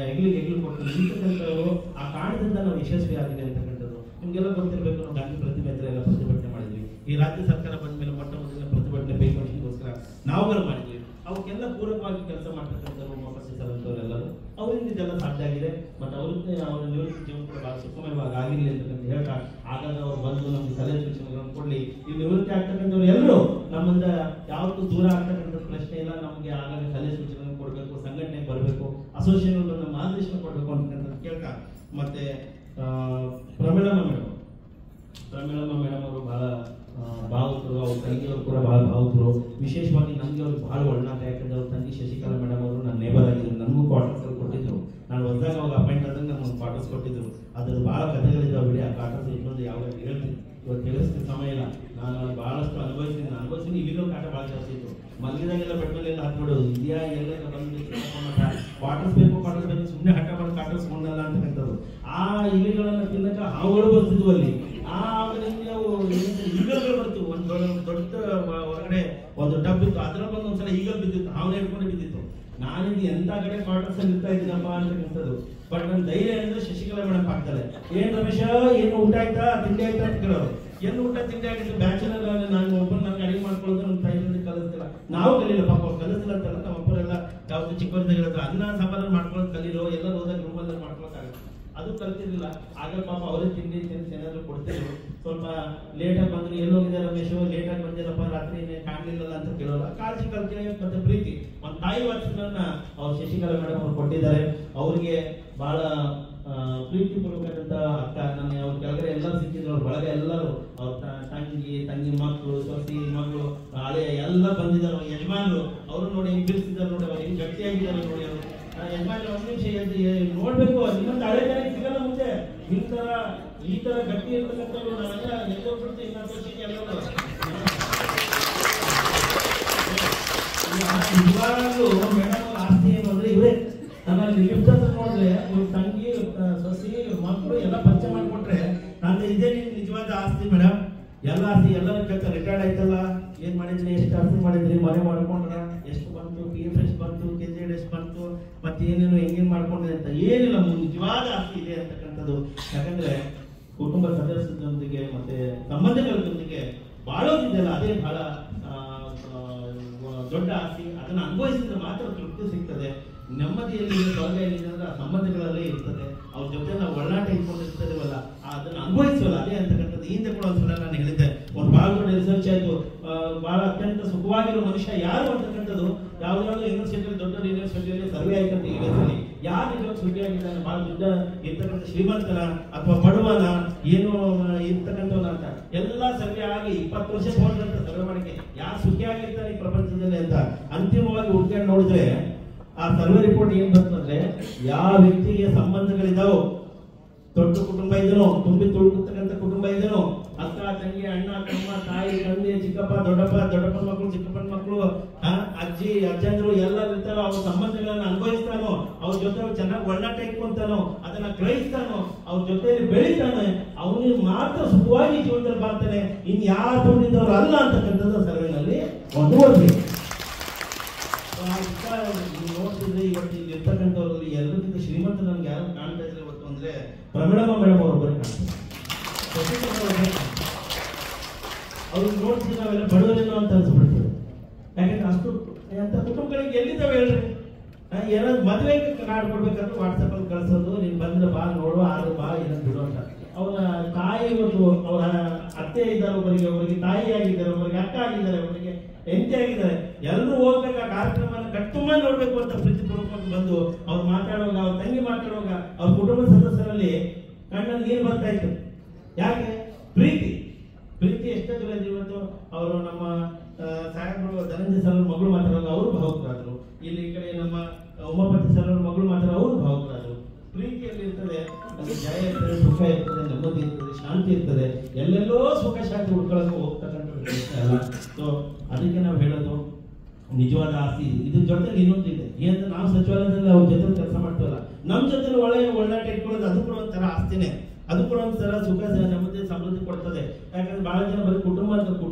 ಹೆಗ್ಲಿಗೆ ಕೊಟ್ಟು ನಿಂತಕ್ಕಂಥವ್ರು. ಆ ಕಾರಣದಿಂದ ನಾವು ಯಶಸ್ವಿ ಆಗಿದೆ ಅಂತಕ್ಕಂಥದ್ದು ನಿಮ್ಗೆಲ್ಲ ಗೊತ್ತಿರಬೇಕು. ನಾವು ಗಾಂಧಿ ಪ್ರತಿಮೆ ಹತ್ರ ಎಲ್ಲ ಪ್ರತಿಭಟನೆ ಮಾಡಿದ್ವಿ. ಈ ರಾಜ್ಯ ಸರ್ಕಾರ ಬಂದ ಮೇಲೆ ಮೊಟ್ಟ ಮೊದಲ ಪ್ರತಿಭಟನೆ ಪೇ ಕಮಿಷನ್ಗೋಸ್ಕರ ನಾವುಗಳು ಮಾಡಿದ್ವಿ. ಅವಕ್ಕೆಲ್ಲ ಪೂರಕವಾಗಿ ಕೆಲಸ ಮಾಡ್ತಕ್ಕಂಥವ್ರು ಉಮಾಪತಿ ಸರ್ ಅಂತವರೆಲ್ಲರೂ. ಅವರಿಂದ ಇದೆಲ್ಲ ಸಾಧ್ಯ ಆಗಿದೆ. ಮತ್ತು ಅವರ ನಿವೃತ್ತಿ ಜೀವನ ಕೂಡ ಬಹಳ ಸುಖಮಯವಾಗಿ ಆಗಿರಲಿ ಅಂತಕ್ಕಂಥ ಹೇಳ್ತಾ, ಆಗಾಗ ಅವ್ರು ಬಂದು ನಮ್ಗೆ ಸಲಹೆ ಸೂಚನೆಗಳನ್ನು ಕೊಡ್ಲಿ. ಈ ನಿವೃತ್ತಿ ಆಗ್ತಕ್ಕಂಥವ್ರು ಎಲ್ಲರೂ ನಮ್ಮಿಂದ ಯಾವತ್ತೂ ದೂರ ಆಗ್ತಕ್ಕಂಥ ಪ್ರಶ್ನೆ ಇಲ್ಲ. ನಮಗೆ ಆಗಾಗ ಸಲಹೆ ಸೂಚನೆಗಳನ್ನು ಕೊಡಬೇಕು, ಸಂಘಟನೆಗೆ ಬರಬೇಕು, ಅಸೋಸಿಯೇಷನ್ ನಮ್ಮ ಮಾರ್ಗದರ್ಶನ ಕೊಡಬೇಕು ಅಂತಕ್ಕಂಥದ್ದು ಕೇಳ್ತಾ. ಮತ್ತೆ ಪ್ರಮೀಳಮ್ಮ ಮೇಡಮ್ ಅವರು ಬಹಳ ಭಾವುಕರು, ಅವ್ರ ತಂಗಿಯವರು ಕೂಡ ಬಹಳ ಭಾವುಕರು. ವಿಶೇಷವಾಗಿ ನನಗೆ ಅವ್ರಿಗೆ ಬಹಳ ಒಳ್ಳನಾಟ. ಯಾಕಂದ್ರೆ ಅವ್ರ ತಂಗಿ ಶಶಿಕಲಾ ಮೇಡಮ್ ಅವರು ನನ್ನ ನೇಬರ್ ಆಗಿದ್ರು, ನನಗೂ ಕ್ವಾರ್ಟರ್ಸ್ ಕೊಟ್ಟಿದ್ರು. ನಾನು ಹೊಸದಾಗ ಅವಾಗ ಅಪಾಯಿಂಟ್ ಆದಾಗ ನನಗೆ ಒಂದು ಕ್ವಾರ್ಟರ್ಸ್ ಕೊಟ್ಟಿದ್ರು. ಅದ್ರದ್ದು ಭಾಳ ಕಥೆಗಳಿದ್ದಾವೆ ಬಿಡಿ. ಆ ಕ್ವಾರ್ಟರ್ಸ್ ಇನ್ನೊಂದು ಯಾವಾಗ ಹೇಳ್ತೀನಿ, ಇವತ್ತು ತಿಳಿಸ್ತೀನಿ, ಸಮಯ ಇಲ್ಲ. ನಾನು ಅಲ್ಲಿ ಭಾಳಷ್ಟು ಅನುಭವಿಸ್ತೀನಿ. ಇಲ್ಲಿರೋ ಕಾಟ ಭಾಳ ಜಾಸ್ತಿ ಇತ್ತು. ಮಲಗಿದಾಗೆಲ್ಲ ಬೆಡ್ ಮೇಲೆ ಎಲ್ಲ ಹಾಕ್ಬಿಡೋದು, ಇದೆಯಾ ಎಲ್ಲ ಬಂದು ಕ್ವಾರ್ಟರ್ಸ್ ಬೇಕು ಸುಮ್ಮನೆ ಹಠ ಮಾಡಿ ಕ್ವಾರ್ಟರ್ಸ್ ಕೊಂಡಲ್ಲ ಅಂತಕ್ಕಂಥದ್ದು. ಆ ಇಲಿಗಳನ್ನು ತಿನ್ನಕ ಹಾವುಗಳು ಬರ್ತಿದ್ವು ಅಲ್ಲಿ. ಈಗಲ್ಗಳು ಬರ್ತಿದ್ವು. ಒಂದು ದೊಡ್ಡ ಹೊರಗಡೆ ಒಂದು ಟಬ್ ಇತ್ತು, ಅದರ ಬಂದು ಒಂದ್ಸಲ ಈಗಲ್ ಬಿದ್ದಿತ್ತು, ಹಾವನ್ನ ಹಿಡ್ಕೊಂಡು ಬಿದ್ದಿತ್ತು. ನಾನಿದ್ದು ಎಂತ ಕಡೆ ಕ್ವಾರ್ಟರ್ಸ್ ಅಲ್ಲಿ ಇರ್ತಾ ಇದ್ದೀನಪ್ಪ ಅಂತಕ್ಕಂಥದ್ದು. ಬಟ್ ನನ್ನ ಧೈರ್ಯ ಅಂದ್ರೆ ಶಶಿಕಲಾ ಮೇಡಮ್ ಆಗ್ತಾರೆ. ಏನ್ ರಮೇಶ, ಏನು ಊಟ ಆಯ್ತಾ, ತಿಂಡಿ ಆಯ್ತಾ ಅಂತ ಕೇಳೋರು. ಏನು ಊಟ ತಿಂಡಿ ಆಗಿತ್ತು, ಬ್ಯಾಚುಲರ್ ನಾನು ಒಬ್ಬರು ನನಗೆ ಅಡಿಗೆ ಮಾಡ್ಕೊಳ್ಳೋದು ನನ್ನ ತಾಯಿಯಿಂದ ಕಲಿಸ್ತಿಲ್ಲ. ನಾವು ಕಲೀಲ್ಲ ಪಾಪ, ಅವ್ರು ಕಲಿಸಿಲ್ಲ ಅಂತಲ್ಲ. ನಮ್ಮ ಒಬ್ಬರೆಲ್ಲ ಯಾವ್ದು ಚಿಕ್ಕವರಿಂದ ಹೇಳಿದ್ರು ಅನ್ನ ಸಾಂಬಾರ ಮಾಡ್ಕೊಳ್ಳೋದು ಕಲೀರೋ, ಎಲ್ಲರೂ ಹೋದಾಗ ರೂಮಲ್ಲಿ ಮಾಡ್ಕೊಳಕ್ಕಾಗಲ್ಲ, ಅದು ಕಲ್ತಿರ್ಲಿಲ್ಲ. ಆಗ ಪಾಪ ಅವರೇ ತಿಂಡಿ ಏನಾದ್ರು ಕೊಡ್ತಿದ್ರು. ಸ್ವಲ್ಪ ಲೇಟಾಗಿ ಬಂದ್ರು, ಎಲ್ಲೋಗಿದೆ ರಮೇಶ್, ಲೇಟಾಗಿ ಬಂದಿರಪ್ಪ, ರಾತ್ರಿ ಕಾಣಲಿಲ್ಲ ಅಂತ ಕೇಳೋಲ್ಲ. ಕಾಳಜಿ ಕಲ್ತಿನ ಮತ್ತೆ ಪ್ರೀತಿ, ಒಂದು ತಾಯಿ ವಾತ್ಸಲ್ಯನ ಅವ್ರು ಶಶಿಕಲಾ ಮೇಡಮ್ ಅವ್ರು ಕೊಟ್ಟಿದ್ದಾರೆ. ಅವ್ರಿಗೆ ಬಹಳ ಪ್ರೀತಿ ಪೂರ್ವಕವಾದಂತ ಅಕ್ಕ, ನನ್ನ ಅವ್ರ ಕೆಳಗಡೆ ಎಲ್ಲರೂ ಸಿಕ್ಕಿದ್ರು. ಅವ್ರ ಬಳಗ ಎಲ್ಲರೂ, ಅವ್ರ ತಂಗಿ ಮಕ್ಕಳು, ಸೊಸಿ ಮಗಳು, ಹಳೆ ಎಲ್ಲ ಬಂದಿದ್ದಾರೆ. ಅವ್ರ ಯಜಮಾನರು ಅವರು ನೋಡಿ ಹೆಂಗ್ ಬಿಡಿಸಿದ್ದಾರೆ ನೋಡಿ, ಅವ್ರು ಹೆಂಗ್ ಗಟ್ಟಿಯಾಗಿದ್ದಾರೆ ನೋಡಿ. ಅವರು ಯಜಮಾನ ಒಂದು ನಿಮಿಷ ನೋಡ್ಬೇಕು, ಇನ್ನೊಂದು ಹಳೆ ಜನ ಸಿಗಲ್ಲ ಮುಂದೆ. ಈ ತರ ಗಟ್ಟಿ ಇರ್ತಕ್ಕಂಥವ್ರು ನಾವೆಲ್ಲ ಎಲ್ಲೋಗ್ಬಿಡ್ತೀವಿ. ಇನ್ನೊಂದು ವರ್ಷಕ್ಕೆ ಎಲ್ಲರೂ ನಿಜವಾಗ್ಲೂ ಮೇಡಮ್ ಆಸ್ತಿ ಏನು ಅಂದ್ರೆ ಇವರೇ. ನಮ್ಮಲ್ಲಿ ಲಿಫ್ಟ್ ಹತ್ರ ನೋಡಿದ್ರೆ ಇವ್ರ ತಂಗಿ, ಸೊಸಿ, ಮಕ್ಕಳು ಎಲ್ಲ ಪರಿಚಯ ಮಾಡಿಕೊಟ್ರೆ ನಂದು ಇದೇ ನಿಜವಾದ ಆಸ್ತಿ ಮೇಡಮ್. ಎಲ್ಲ ಆಸ್ತಿ ಎಲ್ಲರೂ ಕೇಳ್ತಾರೆ, ರಿಟೈರ್ಡ್ ಆಯ್ತಲ್ಲ, ಏನ್ ಮಾಡಿದ್ರಿ, ಎಷ್ಟು ಆಸ್ತಿ ಮಾಡಿದ್ರಿ, ಮನೆ ಮಾಡ್ಕೊಂಡ್ರ, ಎಷ್ಟು ಬಂತು, PF ಎಷ್ಟು ಬಂತು, KZ ಎಷ್ಟು ಬಂತು, ಮತ್ತೆ ಏನೇನು ಹೆಂಗೇನ್ ಮಾಡ್ಕೊಂಡ್ರಿ ಅಂತ ಏನಿಲ್ಲ. ನಿಜವಾದ ಆಸ್ತಿ ಇದೆ ಅಂತಕ್ಕಂಥದ್ದು. ಯಾಕಂದ್ರೆ ಕುಟುಂಬ ಸದಸ್ಯರೊಂದಿಗೆ ಮತ್ತೆ ಸಂಬಂಧಗಳೊಂದಿಗೆ ಬಾಳೋದಿದೆಯಲ್ಲ, ಅದೇ ಬಹಳ ದೊಡ್ಡ ಆಸ್ತಿ. ಅದನ್ನ ಅನುಭವಿಸಿದ್ರೆ ಮಾತ್ರ ತೃಪ್ತಿ ಸಿಗ್ತದೆ. ನೆಮ್ಮದಿಯಲ್ಲಿ ತೊಂದರೆ ಏನಿದೆ ಅಂದ್ರೆ ಆ ಸಂಬಂಧಗಳಲ್ಲಿ ಇರ್ತದೆ. ಅವ್ರ ಜೊತೆ ನಾವು ಒಳ್ಳಾಟ ಇಟ್ಕೊಂಡಿರ್ತೀವಲ್ಲ, ಅದನ್ನ ಅನುಭವಿಸುವಲ್ಲ, ಅದೇ ಅಂತಕ್ಕಂಥದ್ದು. ಹಿಂದೆ ಕೂಡ ಒಂದ್ಸಲ ನಾನು ಹೇಳಿದ್ದೆ, ಒಂದು ಬಹಳ ದೊಡ್ಡ ರಿಸರ್ಚ್ ಆಯ್ತು. ಬಹಳ ಅತ್ಯಂತ ಸುಖವಾಗಿರೋ ಮನುಷ್ಯ ಯಾರು ಅಂತಕ್ಕಂಥದ್ದು ಯಾವ್ದಾದ್ರು ಯೂನಿವರ್ಸಿಟಿ, ದೊಡ್ಡ ಯೂನಿವರ್ಸಿಟಿಯಲ್ಲಿ ಸರ್ವೆ ಆಯ್ತಂತ ಈ ವಯಸ್ಸಲ್ಲಿ ಯಾರು ನಿಜವಾಗ ಸುಖಿಯಾಗಿದ್ದಾನೆ, ಬಹಳ ದುಡ್ಡ ಇರ್ತಕ್ಕಂಥ ಶ್ರೀಮಂತನ ಅಥವಾ ಬಡವನ, ಏನು ಇರ್ತಕ್ಕಂಥವನ ಅಂತ ಎಲ್ಲ ಸರ್ವೆ ಆಗಿ 20 ವರ್ಷ ಹೋದಂತ ಸರ್ವೆ ಮಾಡಕ್ಕೆ ಯಾರು ಸುಖಿಯಾಗಿರ್ತಾರೆ ಈ ಪ್ರಪಂಚದಲ್ಲಿ ಅಂತ ಅಂತಿಮವಾಗಿ ಹುಡ್ಕೊಂಡು ನೋಡಿದ್ರೆ ಆ ಸರ್ವೆ ರಿಪೋರ್ಟ್ ಏನ್ ಬರ್ತಂದ್ರೆ, ಯಾವ ವ್ಯಕ್ತಿಗೆ ಸಂಬಂಧಗಳಿದಾವೋ, ದೊಡ್ಡ ಕುಟುಂಬ ಇದನೋ, ತುಂಬಿ ತುಳುಕತಕ್ಕಂಥ ಕುಟುಂಬ ಇದನೋ, ಅಕ್ಕ ತಂಗಿ, ಅಣ್ಣ ತಮ್ಮ, ತಾಯಿ ತಂದೆ, ಚಿಕ್ಕಪ್ಪ ದೊಡ್ಡಪ್ಪನ ಮಕ್ಕಳು, ಚಿಕ್ಕಪ್ಪನ ಮಕ್ಕಳು, ಅಜ್ಜಿ ಅಜ್ಜಂದ್ರು ಎಲ್ಲರೂ ಇರ್ತಾರೋ, ಅವ್ರ ಸಂಬಂಧಗಳನ್ನ ಅನುಭವಿಸ್ತಾನೋ, ಅವ್ರ ಜೊತೆ ಚೆನ್ನಾಗಿ ಒಳ್ಳಾಟ ಇಟ್ಕೊಂತಾನೋ, ಅದನ್ನ ಗ್ರಹಿಸ್ತಾನೋ, ಅವ್ರ ಜೊತೆಯಲ್ಲಿ ಬೆಳಿತಾನೆ, ಅವನಿಗೆ ಮಾತ್ರ ಸುಖವಾಗಿ ಜೀವನದಲ್ಲಿ ಬರ್ತಾನೆ. ಇನ್ ಯಾರು ತುಂಬಿದವರು ಅಲ್ಲ ಅಂತಕ್ಕಂಥದ್ದು ಸರ್ವೆನಲ್ಲಿ ಒಂದು ಓದ್ಬೇಕು. ನೋಡ್ತಿದ್ರೆ ಇವತ್ತು ಇಲ್ಲಿ ಇರ್ತಕ್ಕಂಥವ್ರಲ್ಲಿ ಎಲ್ಲರಿಗಿಂತ ಶ್ರೀಮಂತ ನನ್ಗೆ ಯಾರು ಕಾಣ್ತಾ ಇದ್ರೆ ಇವತ್ತು ಅಂದ್ರೆ ಪ್ರಮಿಳಮ್ಮ ಮೇಡಮ್ ಅವರೊಬ್ಬರೇ ಕಾಣ್ತಾರೆ. ಅವ್ರಿಗೆ ನೋಡ್ತಿದ್ರೆ ನಾವೆಲ್ಲ ಬಡವರೇನೋ ಅಂತ ಅನ್ಸ್ಬಿಡ್ತೇವೆ. ಯಾಕಂದ್ರೆ ಅಷ್ಟು ಅಂತ ಕುಟುಂಬಗಳಿಗೆ ಎಲ್ಲಿದ್ದಾವೆ ಹೇಳ್ರಿ. ಏನಾದ್ರು ಮದುವೆಗೆ ಕಾರ್ಡ್ ಕೊಡ್ಬೇಕಂದ್ರೆ ವಾಟ್ಸಪ್ ಅಲ್ಲಿ ಕಳ್ಸೋದು, ನೀನ್ ಬಂದ್ರೆ ಬಾ ನೋಡು, ಆದ್ರೆ ಬಾ ಏನಂತ ಬಿಡು ಅಂತ. ಅವರ ತಾಯಿ ಇವತ್ತು ಅವರ ಅತ್ತೆ ಇದ್ದಾರೆ, ಒಬ್ಬರಿಗೆ ತಾಯಿ ಆಗಿದ್ದಾರೆ, ಒಬ್ಬರಿಗೆ ಅಕ್ಕ ಆಗಿದ್ದಾರೆ, ಒಬ್ಬರಿಗೆ ಹೆಂಡತಿ ಆಗಿದ್ದಾರೆ. ಎಲ್ಲರೂ ಹೋಗ್ಬೇಕು ಆ ಕಾರ್ಯಕ್ರಮನ ಕಟ್ಟುಂಬ ನೋಡ್ಬೇಕು ಅಂತ ಪ್ರೀತಿ ಪೂರ್ವಕವಾಗಿ ಬಂದು ಅವ್ರು ಮಾತಾಡುವಾಗ, ಅವ್ರ ತಂಗಿ ಮಾತಾಡುವಾಗ ಅವ್ರ ಕುಟುಂಬ ಸದಸ್ಯರಲ್ಲಿ ಕಣ್ಣಲ್ಲಿ ನೀರು ಬರ್ತಾ ಇತ್ತು. ಯಾಕೆ? ಪ್ರೀತಿ ಎಷ್ಟೇ ದೂರ ಇವತ್ತು. ಅವರು ನಮ್ಮ ಸಾಹೇಬರು ಧನಂಜಯ ಸರ್ ಮಗಳು ಮಾತಾಡುವಾಗ ಅವರು ಭಾವುಕರಾದ್ರು. ಇಲ್ಲಿ ಈ ಕಡೆ ನಮ್ಮ ಉಮಾಪತಿ ಸರ್ ಮಗಳು ಮಾತಾಡುವ ಅವರು ಭಾವುಕರಾದ್ರು. ಪ್ರೀತಿಯಲ್ಲಿ ಇರ್ತದೆ, ಅದು ಜಯ ಇರ್ತದೆ, ಸುಖ ಇರ್ತದೆ, ನೆಮ್ಮದಿ ಇರ್ತದೆ, ಶಾಂತಿ ಇರ್ತದೆ. ಎಲ್ಲೆಲ್ಲೋ ಸುಖ ಶಾಂತಿ ಉಳ್ಕೊಳ್ಳೋಕೆ ಹೋಗ್ತಕ್ಕಂಥ ಅಲ್ಲ. ಸೊ ಅದಕ್ಕೆ ನಾವು ಹೇಳೋದು ನಿಜವಾದ ಆಸ್ತಿ ಇದ್ರ ಜೊತೆಗೆ ಇನ್ನೊಂದಿದೆ. ಏನಂದ್ರೆ ನಾವು ಸಚಿವಾಲಯದಲ್ಲಿ ಅವ್ರ ಜೊತೆ ಕೆಲಸ ಮಾಡ್ತೀವಲ್ಲ, ನಮ್ಮ ಜೊತೆ ಒಳ್ಳಾಟ ಇಟ್ಕೊಳ್ಳೋದು ಅದು ಕೂಡ ಒಂಥರ ಆಸ್ತಿನೇ. ಅದು ಕೂಡ ಒಂಥರ ಸುಖ ನೆಮ್ಮದಿ ಸಮೃದ್ಧಿ ಕೊಡ್ತದೆ. ಯಾಕಂದ್ರೆ ಬಹಳ ಜನ ಬರೀ ಕುಟುಂಬ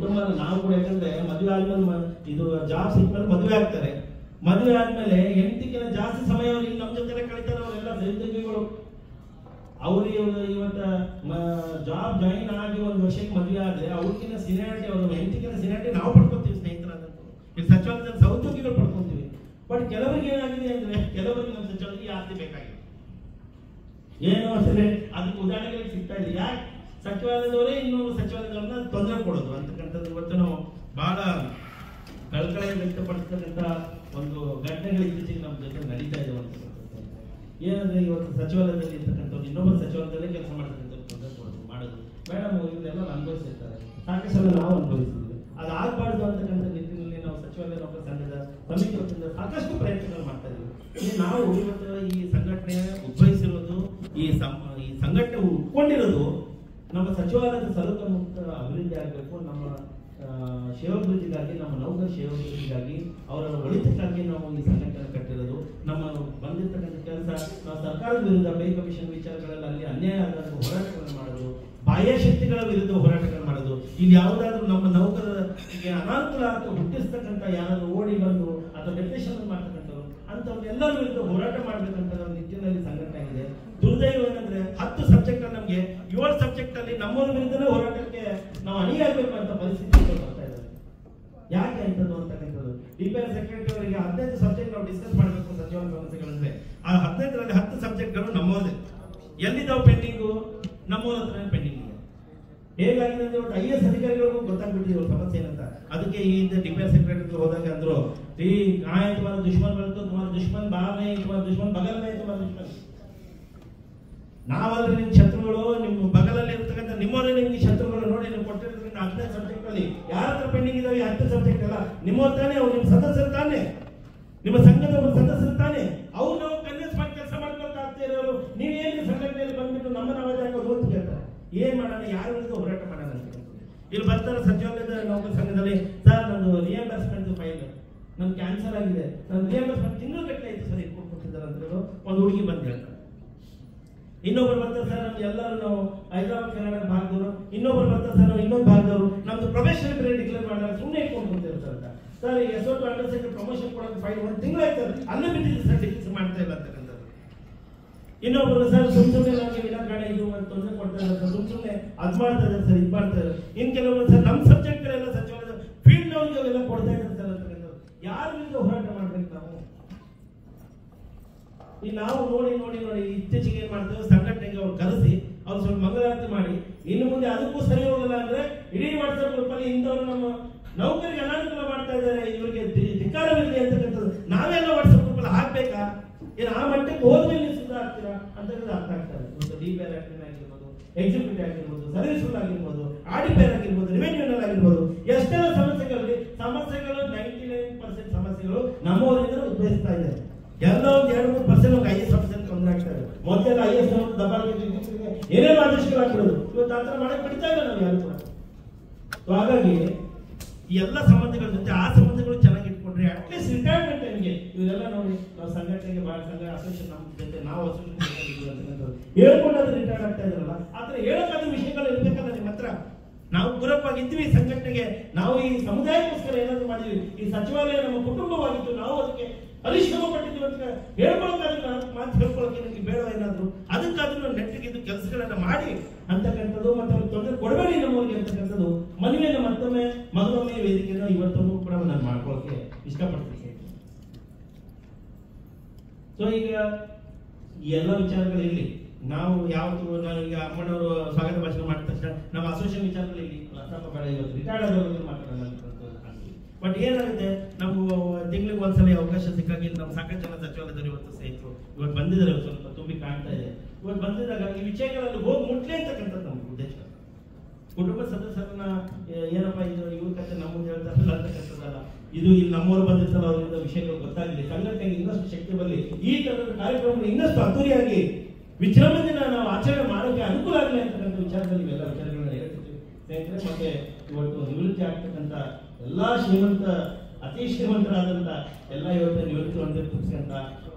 ನಾವು ಕೂಡ, ಯಾಕಂದ್ರೆ ಮದುವೆ ಆದ್ಮೇಲೆ ಇದು ಜಾಬ್ ಸಿಕ್ಮೇಲೆ ಮದುವೆ ಆಗ್ತಾರೆ. ಮದುವೆ ಆದ್ಮೇಲೆ ಹೆಂಡತಿಗಿಂತ ಜಾಸ್ತಿ ಸಮಯ ಅವ್ರಿಗೆ ನಮ್ಮ ಜೊತೆ ಕಳೀತಾರೆ. ಅವರೆಲ್ಲ ಸಹೋದ್ಯೋಗಿಗಳು. ಅವ್ರು ಇವತ್ತ ಜಾಬ್ ಜಾಯಿನ್ ಆಗಿ ಒಂದು ವರ್ಷಕ್ಕೆ ಮದುವೆ ಆದ್ರೆ ಅವ್ರಿಗಿನ ಸಿನಿಯಾರಿಟಿ, ಅವ್ರ ಹೆಂಡತಿಗಿನ ಸಿನಿಯಾರಿಟಿ ನಾವು ಪಡ್ಕೊತೀವಿ ಸ್ನೇಹಿತರಾದಂತ. ಇಲ್ಲಿ ಸಚಿವಾಲಯದಲ್ಲಿ ಸಹೋದ್ಯೋಗಿಗಳು ಪಡ್ಕೊಂತೀವಿ. ಬಟ್ ಕೆಲವರಿಗೆ ಏನಾಗಿದೆ ಅಂದ್ರೆ, ಕೆಲವರಿಗೆ ನಮ್ಮ ಸಚಿವಾಲಯಕ್ಕೆ ಆಸ್ತಿ ಬೇಕಾಗಿದೆ. ಏನು ಅಂದ್ರೆ ಅದಕ್ಕೆ ಉದಾಹರಣೆಗಳಿಗೆ ಸಿಗ್ತಾ ಇದೆ. ಯಾಕೆ? ಸಚಿವಾಲಯದವರೇ ಇನ್ನೊಂದು ಸಚಿವಾಲಯಗಳನ್ನ ತೊಂದರೆ ಕೊಡೋದು ಅಂತಕ್ಕಂಥದ್ದು ಇವತ್ತು ನಾವು ಬಹಳ ಕಳಕಳಿ ವ್ಯಕ್ತಪಡಿಸ್ತಕ್ಕಂಥ ಒಂದು ಘಟನೆಗಳು ಇತ್ತೀಚೆಗೆ ನಮ್ಮ ಜೊತೆ ನಡೀತಾ ಇದೆ ಅಂತಕ್ಕಂಥದ್ದು. ಏನಂದ್ರೆ ಇವತ್ತು ಸಚಿವಾಲಯದಲ್ಲಿ ಇರ್ತಕ್ಕಂಥವ್ರು ಇನ್ನೊಬ್ಬರು ಸಚಿವಾಲಯದಲ್ಲೇ ಕೆಲಸ ಮಾಡ್ತಕ್ಕಂಥ ಮಾಡೋದು. ಮೇಡಮ್ ಇವರೆಲ್ಲ ಅನುಭವಿಸಿರ್ತಾರೆ. ಸಾಕಷ್ಟು ನಾವು ಅನುಭವಿಸಿದ್ವಿ. ಅದಾಗಬಾರ್ದು ಅಂತಕ್ಕಂಥ ನಿಟ್ಟಿನಲ್ಲಿ ನಾವು ಸಚಿವಾಲಯ ನೌಕರ ಸಂಘದ ಸಮಿತಿ ವತಿಯಿಂದ ಸಾಕಷ್ಟು ಪ್ರಯತ್ನಗಳು ಮಾಡ್ತಾ ಇದ್ದೀವಿ. ನಾವು ಇವತ್ತು ಈ ಸಂಘಟನೆ ಉದ್ಭವಿಸಿರೋದು, ಈ ಸಂಘಟನೆ ಉಟ್ಕೊಂಡಿರೋದು ನಮ್ಮ ಸಚಿವಾಲಯದ ಸರ್ವತೋಮುಖ ಅಭಿವೃದ್ಧಿ ಆಗಬೇಕು, ನಮ್ಮ ಕ್ಷೇಮಾಭಿವೃದ್ಧಿಗಾಗಿ, ನಮ್ಮ ನೌಕರ ಕ್ಷೇಮಾಭಿವೃದ್ಧಿಗಾಗಿ, ಅವರ ಒಳಿತಕ್ಕಾಗಿ ನಾವು ಈ ಸಂಘಟನೆ ಕಟ್ಟಿರೋದು. ನಮ್ಮ ಬಂದಿರ್ತಕ್ಕಂಥ ಕೆಲಸ, ನಾವು ಸರ್ಕಾರದ ವಿರುದ್ಧ ಪೇ ಕಮಿಷನ್ ವಿಚಾರಗಳಲ್ಲಿ ಅಲ್ಲಿ ಅನ್ಯಾಯ ಆದಾಗ ಹೋರಾಟಗಳನ್ನು ಮಾಡೋದು, ಬಾಹ್ಯ ಶಕ್ತಿಗಳ ವಿರುದ್ಧ ಹೋರಾಟಗಳನ್ನು ಮಾಡೋದು. ಇಲ್ಲಿ ಯಾವುದಾದ್ರೂ ನಮ್ಮ ನೌಕರರಿಗೆ ಅನಾನುಕೂಲ ಅಥವಾ ಹುಟ್ಟಿಸ್ತಕ್ಕಂಥ ಯಾರಾದ್ರೂ ಓಡಿ ಬಂದು ಅಥವಾ ಡೆಪ್ಯುಟೇಷನ್ ಮಾಡ್ತಕ್ಕಂಥವ್ರು ಅಂಥವ್ರೆಲ್ಲರ ವಿರುದ್ಧ ಹೋರಾಟ ಮಾಡಬೇಕಂತ ನಮ್ಮ ನಿಟ್ಟಿನಲ್ಲಿ ಸಂಘಟನೆ ಆಗಿದೆ. ದುರ್ದೈವ ಏನಂದ್ರೆ 10 ಸಬ್ಜೆಕ್ಟ್ ನಮಗೆ 7 ಸಬ್ಜೆಕ್ಟ್ ಅಲ್ಲಿ ನಮ್ಮೂರ ವಿರುದ್ಧನೇ ಹೋರಾಟಕ್ಕೆ ನಾವು ಅಣಿಯಾಗಬೇಕು ಅಂತ ಪರಿಸ್ಥಿತಿ ಬರ್ತಾ ಇದೆ. ಯಾಕೆ ಅಂತದ್ದು ಅಂತಕ್ಕಂಥದ್ದು ಡಿಪಿಆರ್ ಸೆಕ್ರೆಟರಿ ಅವರಿಗೆ 15 ಸಬ್ಜೆಕ್ಟ್ ನಾವು ಡಿಸ್ಕಸ್ ಮಾಡಬೇಕು ಸಚಿವಾಲಯ ಸಮಸ್ಯೆಗಳಂದ್ರೆ ಆ 15ರಲ್ಲಿ 10 ಸಬ್ಜೆಕ್ಟ್ಗಳು ನಮ್ಮೋದೇ. ಎಲ್ಲಿದ್ದಾವೆ ಪೆಂಡಿಂಗು? ನಮ್ಮೂರ ಹತ್ರ ಪೆಂಡಿಂಗ್ ಇದೆ. ಹೇಗಾಗಿದೆ ಅಂದ್ರೆ ಒಟ್ಟು IAS ಅಧಿಕಾರಿಗಳಿಗೂ ಗೊತ್ತಾಗ್ಬಿಟ್ಟಿದೆ ಸಮಸ್ಯೆ ಏನಂತ. ಅದಕ್ಕೆ ಈ ಹಿಂದೆ ಡಿಪಿಆರ್ ಸೆಕ್ರೆಟರಿ ಹೋದಾಗ ಅಂದ್ರು, ಈ तुम्हारा दुश्मन बोले तो तुम्हारा दुश्मन बाहर नहीं, तुम्हारा दुश्मन बगल में, तुम्हारा दुश्मन ನಾವಲ್ರಿ ನಿಮ್ಮ ಶತ್ರುಗಳು, ನಿಮ್ಮ ಬಗಲಲ್ಲಿ ಇರ್ತಕ್ಕಂಥ ನಿಮ್ಮವರೇ ನಿಮ್ಗೆ ಶತ್ರುಗಳು. ನೋಡಿ ನೀವು ಕೊಟ್ಟಿರ್ತಕ್ಕಂಥ 15 ಸಬ್ಜೆಕ್ಟ್ ಅಲ್ಲಿ ಯಾರ ಹತ್ರ ಪೆಂಡಿಂಗ್ ಇದಾವೆ? 10 ಸಬ್ಜೆಕ್ಟ್ ಅಲ್ಲ, ನಿಮ್ಮವ್ರು ತಾನೆ, ಅವ್ರು ನಿಮ್ಮ ಸದಸ್ಯರು ತಾನೆ, ನಿಮ್ಮ ಸಂಘದ ಒಬ್ಬರು ಸದಸ್ಯರು ತಾನೆ. ಅವ್ರು ನಾವು ಕನ್ವಿನ್ಸ್ ಮಾಡಿ ಕೆಲಸ ಮಾಡ್ಕೊಳ್ತಾ ಆಗ್ತಾ ಇರೋರು ನೀವೇನು ಸಂಘಟನೆಯಲ್ಲಿ ಬಂದ್ಬಿಟ್ಟು ನಮ್ಮ ನವಾಜ್ ಹಾಕೋದು ಅಂತ ಹೇಳ್ತಾರೆ. ಏನ್ ಮಾಡೋಣ? ಯಾರ ವಿರುದ್ಧ ಹೋರಾಟ ಮಾಡೋಣ ಅಂತ ಇಲ್ಲಿ ಬರ್ತಾರೆ ಸಚಿವಾಲಯದ ನೌಕರ ಸಂಘದಲ್ಲಿ. ಸರ್ ನಂದು ರಿಯಂಬರ್ಸ್ಮೆಂಟ್ ಫೈಲ್ ನನ್ ಕ್ಯಾನ್ಸಲ್ ಆಗಿದೆ, ನನ್ನ ರಿಯಂಬರ್ಸ್ಮೆಂಟ್ ತಿಂಗಳು ಗಟ್ಟಲೆ ಆಯ್ತು ಸರ್, ಇಟ್ಕೊಟ್ಟಿದ್ದಾರೆ ಅಂತ ಹೇಳೋ ಒಂದು ಹುಡುಗಿ ಬಂದು ಹೇಳ್ತಾರೆ. ಇನ್ನೊಬ್ರು ಬರ್ತಾರೆ, ಸರ್ ನಮ್ದು ಎಲ್ಲರೂ ನಾವು ಹೈದರಾಬಾದ್ ಕರ್ನಾಟಕ ಭಾಗದವರು. ಇನ್ನೊಬ್ರು ಬರ್ತಾರೆ, ಸರ್ ನಾವು ಇನ್ನೊಂದು ಭಾಗದವರು, ನಮ್ದು ಪ್ರೊಫೆಷನಲ್ ಪೀರಿಯಡ್ ಡಿಕ್ಲೇರ್ ಮಾಡಿದ್ರೆ ಸುಮ್ಮನೆ ಇಟ್ಕೊಂಡು ಕುಂತಿರ್ತಾರೆ ಅಂತ. ಸರ್ SO2 ಅಂಡರ್ ಪ್ರಮೋಷನ್ ಕೊಡೋದು ಫೈಲ್ 1 ತಿಂಗಳು ಆಯ್ತು, ಅಲ್ಲೇ ಬಿಟ್ಟಿದ್ದು ಸರ್, ಡಿಫಿಸ್ ಮಾಡ್ತಾ ಇಲ್ಲ ಅಂತಕ್ಕಂಥದ್ದು. ಇನ್ನೊಬ್ರು ಸರ್ ಸುಮ್ಮನೆ ನಮಗೆ ವಿನಾಕಾರಣ ಇದು ತೊಂದರೆ ಕೊಡ್ತಾ ಇದ್ದಾರೆ ಸರ್, ಸುಮ್ಮನೆ ಅದ್ ಮಾಡ್ತಾ ಇದ್ದಾರೆ ಸರ್, ಇದು ಮಾಡ್ತಾ ಇದ್ದಾರೆ. ಇನ್ ಕೆಲವರು ಸರ್ ನಮ್ಮ ಸಬ್ಜೆಕ್ಟ್ ಎಲ್ಲ ಸಚಿವಾಲಯದ ಫೀಲ್ಡ್ ಅವ್ರಿಗೆ ಎಲ್ಲ ಕೊಡ್ತಾ ಇದ್ದಾರೆ ಸರ್ ಅಂತಕ್ಕಂಥದ್ದು. ಯಾರ ವಿರುದ್ಧ ಹೋರಾಟ ಮಾಡ್ಬೇಕು ನಾವು? ಈ ನಾವು ನೋಡಿ ನೋಡಿ ನೋಡಿ ಇತ್ತೀಚೆಗೆ ಏನ್ ಮಾಡ್ತೇವೆ, ಸಂಘಟನೆಗೆ ಅವ್ರು ಕರೆಸಿ ಅವ್ರು ಸ್ವಲ್ಪ ಮಂಗಳಾರತಿ ಮಾಡಿ, ಇನ್ನು ಮುಂದೆ ಅದಕ್ಕೂ ಸರಿ ಹೋಗಲ್ಲ ಅಂದ್ರೆ ಇಡೀ ವಾಟ್ಸ್ಆಪ್ ಗ್ರೂಪ್ ಅಲ್ಲಿ ಇಂಥವ್ರು ನಮ್ಮ ನೌಕರಿಗೆ ಅನಾನುಕೂಲ ಮಾಡ್ತಾ ಇದ್ದಾರೆ, ಇವರಿಗೆ ಧಿಕ್ಕಾರವಿರಲಿ ಅಂತಕ್ಕಂಥದ್ದು ನಾವೆಲ್ಲ ವಾಟ್ಸ್ಆಪ್ ಗ್ರೂಪ್ ಅಲ್ಲಿ ಹಾಕ್ಬೇಕಾ? ಏನು ಆ ಮಟ್ಟಕ್ಕೆ ಹೋದ್ಮೇಲೆ ಸುಧಾರ ಆಗ್ತೀರಾ ಅಂತಕ್ಕಂಥದ್ದು ಅರ್ಥ ಆಗ್ತದೆ. ಡಿಪಿಆರ್ ಆಗಿರ್ಬೋದು, ಎಕ್ಸಿಕ್ಯೂಟಿವ್ ಆಗಿರ್ಬೋದು, ಸರ್ವಿಸ್ ರೂಲ್ ಆಗಿರ್ಬೋದು, ಆಡಿಪೇರ್ ಆಗಿರ್ಬೋದು, ರೆವೆನ್ಯೂನಲ್ ಆಗಿರ್ಬೋದು, ಎಷ್ಟೆಲ್ಲ ಸಮಸ್ಯೆಗಳು 99% ಸಮಸ್ಯೆಗಳು ನಮ್ಮವರಿಂದ ಉದ್ಭವಿಸ್ತಾ ಇದೆ. ಎಲ್ಲ ಒಂದು 2-3% IAS ಆಫೀಸರ್ ತೊಂದರೆ ಆಗ್ತಾರೆ. ಮೊದಲೆಲ್ಲ IAS ದಬ್ಬಾಳಿಕೆ ಏನೇನು ಆದೇಶಗಳಾಗ್ಬಿಡೋದು. ಇವತ್ತು ಆ ಥರ ಮಾಡಕ್ಕೆ ಬಿಡ್ತಾ ಇಲ್ಲ ನಾವು ಯಾರು ಕೂಡ. ಹಾಗಾಗಿ ಈ ಎಲ್ಲ ಸಂಬಂಧಗಳ ಜೊತೆ ಆ ಸಂಬಂಧಗಳು ಚೆನ್ನಾಗಿ ಇಟ್ಕೊಂಡ್ರೆ ಅಟ್ಲೀಸ್ಟ್ ರಿಟೈರ್ಮೆಂಟ್ ಟೈಮ್ಗೆ ಇವರೆಲ್ಲ ನೋಡಿ ನಾವು ಸಂಘಟನೆಗೆ ಭಾಳ ಸಂಘ ಅಸೋಸಿಯೇಷನ್ ನಮ್ಮ ಜೊತೆ ನಾವು ಅಸೋಸಿಯೇಷನ್ ಹೇಳ್ಕೊಂಡಾದ್ರೆ ರಿಟೈರ್ಡ್ ಆಗ್ತಾ ಇದ್ರಲ್ಲ, ಆ ಥರ ಹೇಳೋಕ್ಕಾದ ವಿಷಯಗಳು ಇರ್ಬೇಕಲ್ಲ ನಿಮ್ಮ ಹತ್ರ. ನಾವು ಪೂರಕವಾಗಿದ್ವಿ ಸಂಘಟನೆಗೆ, ನಾವು ಈ ಸಮುದಾಯಕ್ಕೋಸ್ಕರ ಏನಾದ್ರು ಮಾಡಿದ್ವಿ, ಈ ಸಚಿವಾಲಯ ನಮ್ಮ ಕುಟುಂಬವಾಗಿತ್ತು, ನಾವು ಅದಕ್ಕೆ ಪರಿಶ್ರಮ ಪಟ್ಟಿದ್ವಿ ಅಂತ ಹೇಳ್ಕೊಳಕ್ಕಾದ್ರೆ ಮಾತು ಹೇಳ್ಕೊಳಕ್ಕೆ ನನಗೆ ಬೇಡ ಏನಾದ್ರು, ಅದಕ್ಕಾದ್ರೂ ನೆಟ್ಟಿಗೆ ಇದು ಕೆಲಸಗಳನ್ನ ಮಾಡಿ ಅಂತಕ್ಕಂಥದ್ದು, ಮತ್ತೆ ಅವ್ರಿಗೆ ತೊಂದರೆ ಕೊಡಬೇಡಿ ನಮ್ಮವ್ರಿಗೆ ಅಂತಕ್ಕಂಥದ್ದು ಮನವಿಯನ್ನು ಮತ್ತೊಮ್ಮೆ ವೇದಿಕೆಯನ್ನು ಇವತ್ತೂ ಕೂಡ ನಾನು ಮಾಡ್ಕೊಳಕ್ಕೆ ಇಷ್ಟಪಡ್ತೀನಿ. ಸೊ ಈಗ ಈ ಎಲ್ಲ ವಿಚಾರಗಳಿರಲಿ, ನಾವು ಯಾವತ್ತು ನಾನು ಈಗ ಅಮ್ಮನವರು ಸ್ವಾಗತ ಭಾಷಣ ಮಾಡಿದ ತಕ್ಷಣ ನಮ್ಮ ಅಸೋಸಿಯೇಷನ್ ವಿಚಾರಗಳಿರಲಿ, ಸ್ವಲ್ಪ ಬೇಡ ಇವತ್ತು ರಿಟೈರ್ಡ್ ಆದವರು ಮಾತಾಡೋಣ. ಬಟ್ ಏನಾಗುತ್ತೆ, ನಾವು ತಿಂಗಳಿಗೆ ಒಂದ್ಸಲ ಅವಕಾಶ ಸಿಕ್ಕಾಗಿ ನಮ್ಮ ಸಾಕಷ್ಟು ಜನ ಸಚಿವಾಲಯದವರು ಇವತ್ತು ಸ್ನೇಹಿತರು ಇವತ್ತು ಬಂದಿದ್ದಾರೆ, ಸ್ವಲ್ಪ ತುಂಬಿ ಕಾಣ್ತಾ ಇದೆ. ಇವತ್ತು ಬಂದಿದ್ದಾಗ ಈ ವಿಷಯಗಳಲ್ಲಿ ಹೋಗಿ ಮುಟ್ಲಿ ಅಂತಕ್ಕಂಥದ್ದು ನಮ್ಮ ಉದ್ದೇಶ. ಕುಟುಂಬ ಸದಸ್ಯರನ್ನ ಏನಪ್ಪ ಇದು ಇವ್ರ ಕತೆ ನಮ್ಮ ಮುಂದೆ ಹೇಳ್ತಾರಲ್ಲ ಅಂತಕ್ಕಂಥದ್ದಲ್ಲ, ಇದು ಇಲ್ಲಿ ನಮ್ಮವರು ಬಂದಿರ್ತಾರ, ಅವರಿಂದ ವಿಷಯಗಳು ಗೊತ್ತಾಗಲಿ, ಸಂಘಟನೆಗೆ ಇನ್ನಷ್ಟು ಶಕ್ತಿ ಬರಲಿ, ಈ ತರದ ಕಾರ್ಯಕ್ರಮ ಇನ್ನಷ್ಟು ಅದ್ದೂರಿಯಾಗಿ ವಿಜೃಂಭಣೆಯಿಂದ ನಾವು ಆಚರಣೆ ಮಾಡೋಕೆ ಅನುಕೂಲ ಆಗಲಿ ಅಂತಕ್ಕಂಥ ವಿಚಾರದಲ್ಲಿ ಇವೆಲ್ಲ ವಿಚಾರಗಳನ್ನ ಹೇಳ್ತಿದ್ವಿ ಸ್ನೇಹಿತರೆ. ಮತ್ತೆ ಇವತ್ತು ನಿವೃತ್ತಿ ಆಗ್ತಕ್ಕಂಥ ಎಲ್ಲಾ ಅತಿ ಶ್ರೀಮಂತರಾದಂತ ಎಲ್ಲ ಇವತ್ತು ನಿವೃತ್ತಿ ಹೊಂದಿರ್ತಕ್ಕಂಥ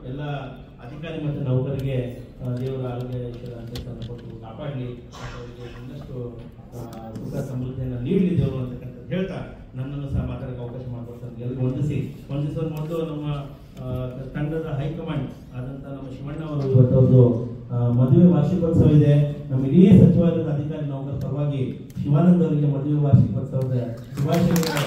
ಎಲ್ಲ ಅಧಿಕಾರಿ ಮತ್ತು ನೌಕರಿಗೆ ದೇವರ ಆರೋಗ್ಯ ಅಂತಕ್ಕಂಥ ಕೊಟ್ಟು ಕಾಪಾಡಲಿ, ಅವರಿಗೆ ಇನ್ನಷ್ಟು ಸುಖ ಸಮೃದ್ಧಿಯನ್ನು ನೀಡಲಿ ದೇವರು ಅಂತಕ್ಕಂಥದ್ದು ಹೇಳ್ತಾ ನನ್ನನ್ನು ಸಹ ಮಾತಾಡೋಕೆ ಅವಕಾಶ ಮಾಡಿಕೊಡ್ತಾರೆ. ಎಲ್ಲರಿಗೂ ವಂದಿಸೋದು ಮೊದಲು ನಮ್ಮ ತಂಡದ ಹೈಕಮಾಂಡ್ ಆದಂತ ನಮ್ಮ ಶಿವಣ್ಣ ಅವರು ಇವತ್ತು ಒಂದು ಮದುವೆ ವಾರ್ಷಿಕೋತ್ಸವ ಇದೆ. ನಮ್ಮ ಇಡೀ ಸಚಿವಾಲಯದ ಅಧಿಕಾರಿ ನೌಕರ ಪರವಾಗಿ ಶಿವಾನಂದ್ ಅವರಿಗೆ ಮದುವೆ ವಾರ್ಷಿಕೋತ್ಸವದ ಶುಭಾಶಯಗಳು.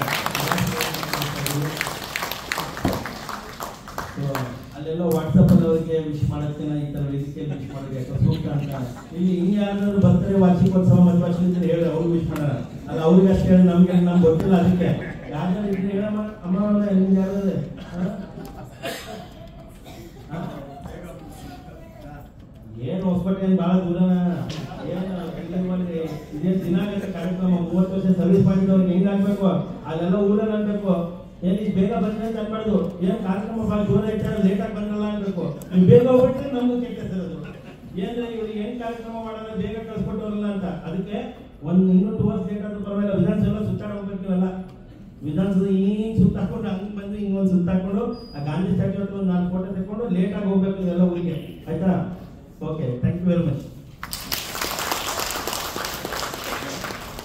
ಅಲ್ಲೆಲ್ಲ ವಾಟ್ಸಪ್ ಅಲ್ಲಿ ಅವರಿಗೆ ವಿಶ್ ಮಾಡೋಕ್ಕೆ ಈ ತರ ವೇದಿಕೆಯಲ್ಲಿ ವಿಶ್ ಮಾಡೋಕೆ ಸೂಕ್ತ ಅಂತ ಇಲ್ಲಿ ಹಿಂಗೆ ಯಾರಾದ್ರೂ ಬರ್ತಾರೆ ವಾರ್ಷಿಕೋತ್ಸವ ಮತ್ತು ವಾರ್ಷಿಕ ಹೇಳಿ ಅವ್ರಿಗೆ ವಿಶ್ ಮಾಡೋಣ, ಅದು ಅವ್ರಿಗೆ ಅಷ್ಟೇ ಹೇಳಿ ನಮ್ಗೆ ಗೊತ್ತಿಲ್ಲ. ಅದಕ್ಕೆ ಯಾರು ಹೇಳಮ್ಮ ಅಮ್ಮ ನಿಮ್ಗೆ ಯಾರು ಏನು ಹೊಸಬಟ್ಟು ಕೋಟೆ ಏನು ಭಾಳ ದೂರನ ಇದೇ ದಿನಾಗತ ಕಾರ್ಯಕ್ರಮ 30 ವರ್ಷ ಸರ್ವಿಸ್ ಮಾಡಿದವ್ರಿಗೆ ಹೆಂಗ್ ಆಗ್ಬೇಕು ಅದೆಲ್ಲ ಊರಲ್ಲಿ ಅನ್ಬೇಕು. ಏನ್ ಈಗ ಬೇಗ ಬಂದ್ರೆ ಅಂತ ಅನ್ಬಾರ್ದು. ಏನ್ ಕಾರ್ಯಕ್ರಮ ಭಾಳ ದೂರ ಇಟ್ಟಾರೆ ಲೇಟ್ ಆಗಿ ಬಂದಲ್ಲ ಅನ್ಬೇಕು. ನೀವು ಬೇಗ ಹೋಗ್ಬಿಟ್ರೆ ನಮ್ಗೂ ಕೆಟ್ಟ ಹೆಸರದು. ಏನ್ರೆ ಇವ್ರಿಗೆ ಏನ್ ಕಾರ್ಯಕ್ರಮ ಮಾಡೋಣ ಬೇಗ ಕಳ್ಸ್ಕೊಟ್ಟವ್ರಲ್ಲ ಅಂತ. ಅದಕ್ಕೆ ಇನ್ನೂ 2 ಅವರ್ಸ್ ಲೇಟ್ ಆದ್ರೂ ಪರವಾಗಿಲ್ಲ. ವಿಧಾನಸೌಧ ಸುತ್ತಾಡ ಹೋಗ್ಬೇಕಿವಲ್ಲ, ವಿಧಾನಸೌಧ ಹಿಂಗ್ ಸುತ್ತಾಕೊಂಡು ಹಂಗ್ ಬಂದು ಹಿಂಗೊಂದು ಸುತ್ತಾಕೊಂಡು ಆ ಗಾಂಧಿ ಸ್ಟ್ಯಾಚ್ಯೂ ಹತ್ರ ಒಂದು 4 ಫೋಟೋ ತೆಕ್ಕೊಂಡು ಲೇಟ್ ಆಗಿ ಹೋಗ್ಬೇಕು ಎಲ್ಲ ಊರಿಗೆ. ಆಯ್ತಾ? Okay, thank you very much.